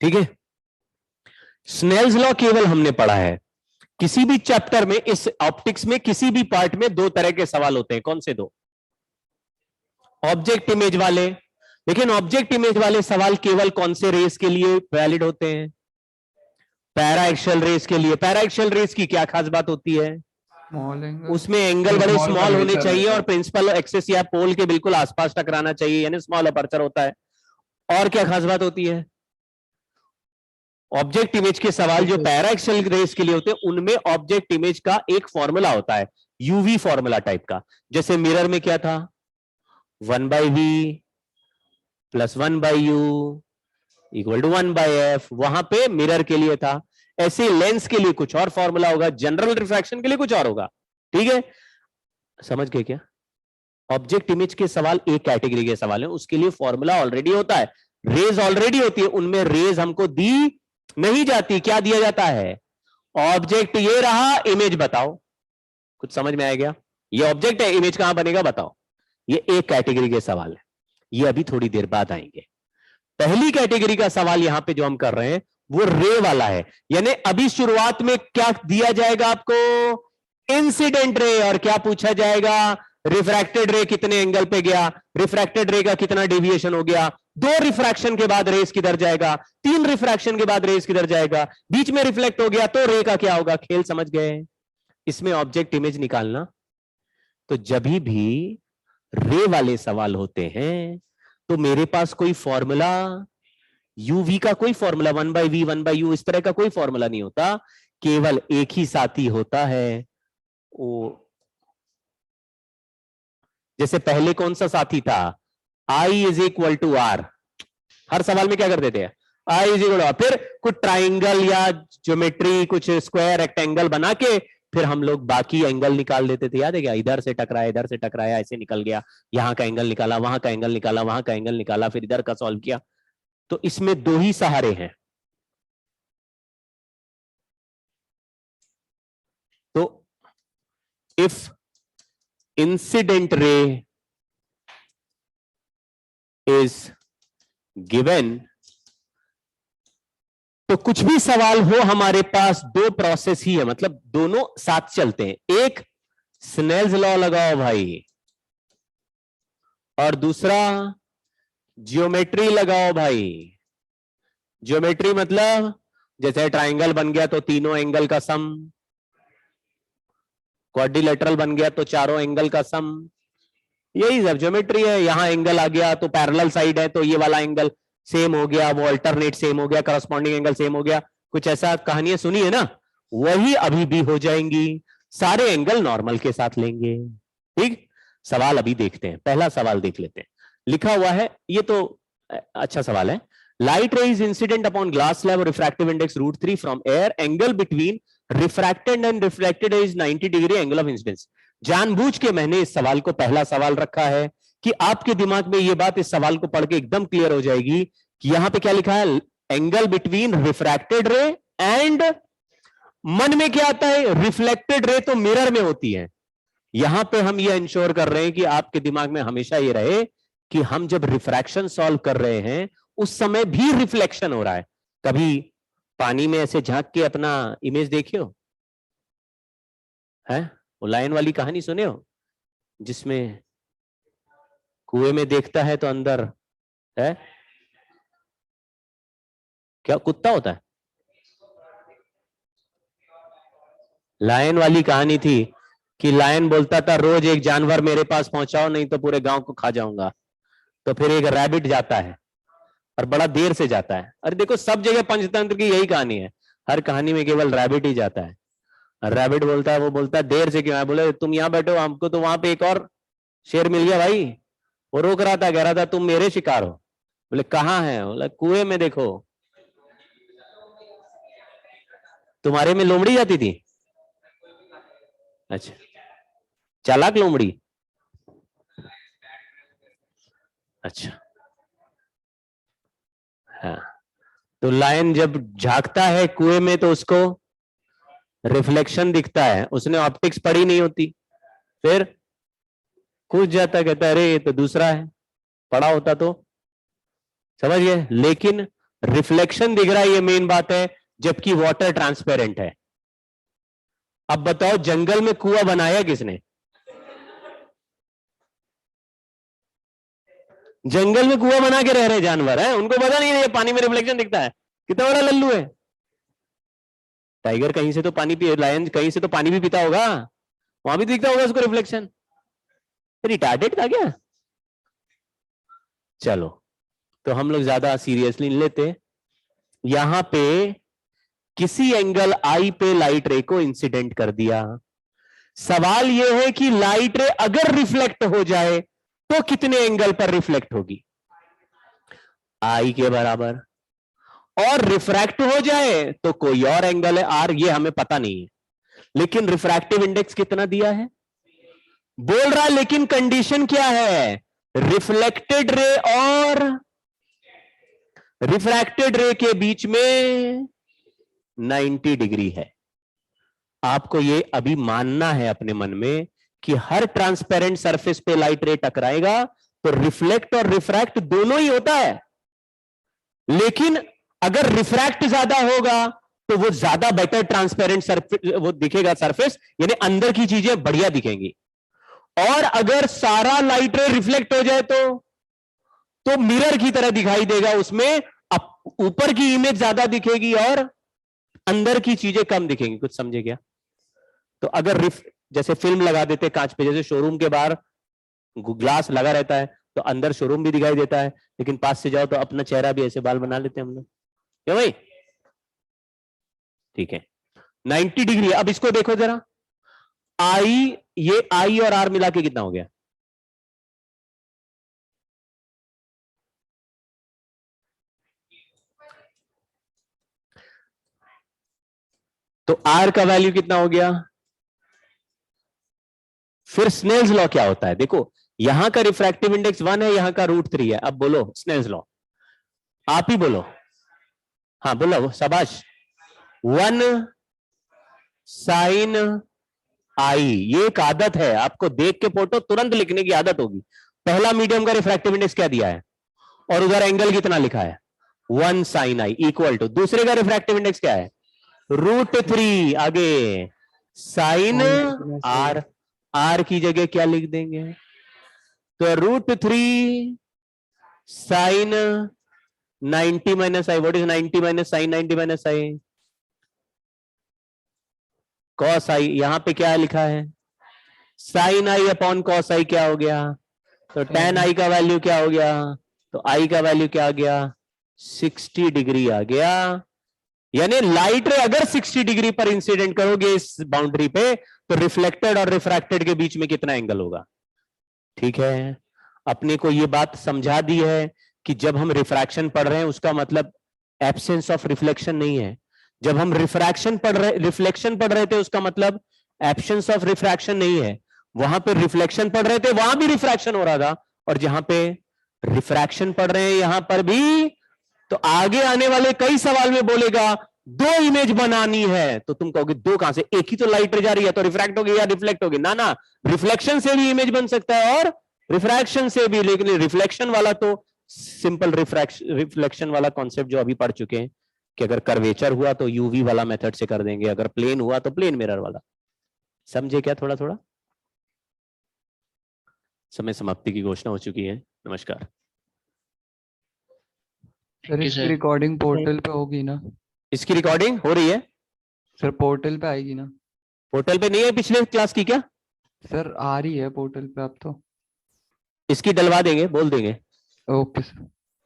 ठीक है, स्नेल्स लॉ केवल हमने पढ़ा है। किसी भी चैप्टर में, इस ऑप्टिक्स में किसी भी पार्ट में दो तरह के सवाल होते हैं, कौन से दो? ऑब्जेक्ट इमेज वाले। लेकिन ऑब्जेक्ट इमेज वाले सवाल केवल कौन से रेस के लिए वैलिड होते हैं? पैरा एक्सियल रेस के लिए। पैरा एक्सियल रेस की क्या खास बात होती है? स्मॉल एंगल, उसमें एंगल बड़े Small स्मॉल होने curvature चाहिए रहता है। और प्रिंसिपल एक्सिस या पोल के बिल्कुल आसपास टकराना चाहिए, यानी स्मॉल अपर्चर होता है। और क्या खास बात होती है? ऑब्जेक्ट इमेज के सवाल जो पैरा एक्सियल रेस के लिए होते हैं उनमें ऑब्जेक्ट इमेज का एक फॉर्मूला होता है, यूवी फॉर्मूला टाइप का। जैसे मिरर में क्या था? 1/v + 1/u = 1/f, वहां पे मिरर के लिए था। ऐसे लेंस के लिए कुछ और फॉर्मूला होगा, जनरल रिफ्रैक्शन के लिए कुछ और होगा, ठीक है। समझ गए क्या? ऑब्जेक्ट इमेज के सवाल एक कैटेगरी के सवाल है, उसके लिए फॉर्मूला ऑलरेडी होता है, रेज ऑलरेडी होती है, उनमें रेज हमको दी नहीं जाती। क्या दिया जाता है? ऑब्जेक्ट ये रहा, इमेज बताओ। कुछ समझ में आया क्या? ये ऑब्जेक्ट है, इमेज कहां बनेगा बताओ। ये एक कैटेगरी के सवाल है, ये अभी थोड़ी देर बाद आएंगे। पहली कैटेगरी का सवाल यहां पे जो हम कर रहे हैं वो रे वाला है, यानी अभी शुरुआत में क्या दिया जाएगा आपको? Incident ray. और क्या पूछा जाएगा? रिफ्रैक्टेड रे कितने एंगल पे गया, रिफ्रैक्टेड रे का कितना डेविएशन हो गया, 2 रिफ्रैक्शन के बाद रेस किधर जाएगा, 3 रिफ्रैक्शन के बाद रेस किधर जाएगा, बीच में रिफ्लेक्ट हो गया तो रे का क्या होगा। खेल समझ गए? इसमें ऑब्जेक्ट इमेज निकालना। तो जब भी रे वाले सवाल होते हैं तो मेरे पास कोई फॉर्मूला, यूवी का कोई फॉर्मूला, 1/v 1/u इस तरह का कोई फॉर्मूला नहीं होता, केवल एक ही साथी होता है। वो जैसे पहले कौन सा साथी था? I = R। हर सवाल में क्या करते थे? आई इज इक्वल फिर कुछ ट्राइंगल या ज्योमेट्री कुछ स्क्वायर रेक्टेंगल बना के फिर हम लोग बाकी एंगल निकाल देते थे। याद है क्या? इधर से टकराया, इधर से टकराया, ऐसे निकल गया, यहां का एंगल निकाला, वहां का एंगल निकाला, वहां का एंगल निकाला, फिर इधर का सॉल्व किया। तो इसमें दो ही सहारे हैं। तो if incident ray is given, तो कुछ भी सवाल हो हमारे पास दो प्रोसेस ही है, मतलब दोनों साथ चलते हैं। एक स्नेल्स लॉ लगाओ भाई, और दूसरा जियोमेट्री लगाओ भाई। जियोमेट्री मतलब जैसे ट्राइंगल बन गया तो तीनों एंगल का सम, क्वाड्रिलेटरल बन गया तो चारों एंगल का सम, यही सब ज्योमेट्री है। यहां एंगल आ गया तो पैरेलल साइड है तो ये वाला एंगल सेम हो गया, वो अल्टरनेट सेम हो गया, करस्पॉन्डिंग एंगल सेम हो गया। कुछ ऐसा कहानियां सुनी है ना, वही अभी भी हो जाएंगी। सारे एंगल नॉर्मल के साथ लेंगे। ठीक, सवाल अभी देखते हैं। पहला सवाल देख लेते हैं। लिखा हुआ है, ये तो अच्छा सवाल है। Light ray is incident upon glass slab और refractive index √3 from air, angle between refracted and reflected is 90 degree, angle of incidence. जानबूझ के मैंने इस सवाल को पहला सवाल रखा है कि आपके दिमाग में यह बात इस सवाल को पढ़ के एकदम क्लियर हो जाएगी कि यहां पे क्या लिखा है, एंगल बिटवीन रिफ्रैक्टेड रे एंड, मन में क्या आता है, रिफ्लेक्टेड रे तो मिरर में होती है। यहां पे हम ये इंश्योर कर रहे हैं कि आपके दिमाग में हमेशा ये रहे कि हम जब रिफ्रैक्शन सॉल्व कर रहे हैं उस समय भी रिफ्लेक्शन हो रहा है। कभी पानी में ऐसे झांक के अपना इमेज देखे हो? है वो लायन वाली कहानी सुने हो, जिसमें कुएं में देखता है तो अंदर है क्या, कुत्ता होता है? लायन वाली कहानी थी कि लायन बोलता था रोज एक जानवर मेरे पास पहुंचाओ नहीं तो पूरे गांव को खा जाऊंगा। तो फिर एक रैबिट जाता है और बड़ा देर से जाता है। अरे देखो सब जगह पंचतंत्र की यही कहानी है, हर कहानी में केवल रैबिट ही जाता है। रैबिट बोलता है, वो बोलता है देर से क्यों आए? बोले तुम यहां बैठो, हमको तो वहां पे एक और शेर मिल गया भाई, वो रोक रहा था, कह रहा था तुम मेरे शिकार हो। बोले कहाँ है? बोला कुएं में देखो। तुम्हारे में लोमड़ी जाती थी? अच्छा, चालाक लोमड़ी। अच्छा, हाँ। तो लायन जब झांकता है कुएं में तो उसको रिफ्लेक्शन दिखता है, उसने ऑप्टिक्स पढ़ी नहीं होती, फिर कूद जाता, कहता अरे ये तो दूसरा है, पढ़ा होता तो समझ गए। लेकिन रिफ्लेक्शन दिख रहा है, ये मेन बात है, जबकि वाटर ट्रांसपेरेंट है। अब बताओ जंगल में कुआं बनाया किसने? जंगल में कुआं बना के रह रहे जानवर हैं, उनको पता नहीं है ये पानी में रिफ्लेक्शन दिखता है। कितना बड़ा लल्लू है। टाइगर कहीं से तो पानी पी, लायन कहीं से तो पानी भी पीता होगा, वहां भी दिखता होगा उसको रिफ्लेक्शन। रिटार्डेड था क्या? चलो, तो हम लोग ज्यादा सीरियसली नहीं लेते। यहां पे किसी एंगल आई पे लाइट रे को इंसिडेंट कर दिया। सवाल यह है कि लाइट रे अगर रिफ्लेक्ट हो जाए तो कितने एंगल पर रिफ्लेक्ट होगी? आई के बराबर। और रिफ्रैक्ट हो जाए तो कोई और एंगल है आर, ये हमें पता नहीं है। लेकिन रिफ्रैक्टिव इंडेक्स कितना दिया है बोल रहा है, लेकिन कंडीशन क्या है? रिफ्लेक्टेड रे और रिफ्रैक्टेड रे के बीच में 90 डिग्री है। आपको ये अभी मानना है अपने मन में कि हर ट्रांसपेरेंट सरफेस पे लाइट रे टकराएगा तो रिफ्लेक्ट और रिफ्रैक्ट दोनों ही होता है। लेकिन अगर रिफ्रैक्ट ज्यादा होगा तो वो ज्यादा बेटर ट्रांसपेरेंट सरफेस वो दिखेगा, सरफेस यानी अंदर की चीजें बढ़िया दिखेंगी। और अगर सारा लाइट रे रिफ्लेक्ट हो जाए तो मिरर की तरह दिखाई देगा, उसमें ऊपर की इमेज ज्यादा दिखेगी और अंदर की चीजें कम दिखेंगी। कुछ समझे क्या? तो अगर जैसे फिल्म लगा देते कांच पे, जैसे शोरूम के बाहर ग्लास लगा रहता है तो अंदर शोरूम भी दिखाई देता है, लेकिन पास से जाओ तो अपना चेहरा भी ऐसे बाल बना लेते हैं हम लोग, क्यों भाई? ठीक है, 90 डिग्री। अब इसको देखो जरा, आई, ये आई और आर मिला के कितना हो गया? तो आर का वैल्यू कितना हो गया? फिर स्नेल्स लॉ क्या होता है? देखो यहां का रिफ्रैक्टिव इंडेक्स 1 है, यहां का √3 है। अब बोलो स्नेल्स लॉ, आप ही बोलो। हाँ बोलो शाबाश। 1 साइन आई, ये एक आदत है, आपको देख के फोटो तुरंत लिखने की आदत होगी। पहला मीडियम का रिफ्रैक्टिव इंडेक्स क्या दिया है और उधर एंगल कितना लिखा है? 1 साइन आई इक्वल टू, दूसरे का रिफ्रैक्टिव इंडेक्स क्या है? √3, आगे साइन आर, आर की जगह क्या लिख देंगे? तो √3 sine 90 minus i. What is 90 minus sine 90 minus i? Cos i. यहां पे क्या लिखा है? Sine i upon cos i क्या हो गया? तो tan आई का वैल्यू क्या हो गया? तो आई का वैल्यू क्या आ गया? 60 डिग्री आ गया। यानी लाइट रे अगर 60 डिग्री पर इंसिडेंट करोगे इस बाउंड्री पे, तो रिफ्लेक्टेड और रिफ्रैक्टेड के बीच में कितना एंगल होगा? ठीक है, अपने को ये बात समझा दी है कि जब हम रिफ्रैक्शन पढ़ रहे हैं उसका मतलब एब्सेंस ऑफ रिफ्लेक्शन नहीं है। जब हम रिफ्रैक्शन पढ़ रहे, रिफ्लेक्शन पढ़ रहे थे, उसका मतलब एब्सेंस ऑफ रिफ्रैक्शन नहीं है। वहां पे रिफ्लेक्शन पढ़ रहे थे, वहां भी रिफ्रैक्शन हो रहा था, और जहां पे रिफ्रैक्शन पढ़ रहे हैं यहां पर भी। तो आगे आने वाले कई सवाल में बोलेगा 2 इमेज बनानी है, तो तुम कहोगे 2 कहां से? एक ही तो लाइट जा रही है, तो रिफ्रैक्ट होगी या रिफ्लेक्ट होगी? ना ना, रिफ्लेक्शन से भी इमेज बन सकता है और रिफ्रैक्शन से भी। लेकिन रिफ्लेक्शन वाला तो सिंपल रिफ्लेक्शन वाला कॉन्सेप्ट जो अभी पढ़ चुके हैं कि अगर कर्वेचर हुआ तो यूवी वाला मेथड से कर देंगे, अगर प्लेन हुआ तो प्लेन मिरर वाला। समझे क्या? थोड़ा थोड़ा। समय समाप्ति की घोषणा हो चुकी है। नमस्कार। सर इसकी रिकॉर्डिंग पोर्टल पे होगी ना? इसकी रिकॉर्डिंग हो रही है सर पोर्टल पे आएगी ना? पोर्टल पे नहीं है पिछले क्लास की क्या? सर आ रही है पोर्टल पे अब तो। इसकी डलवा देंगे, बोल देंगे। Okay sir.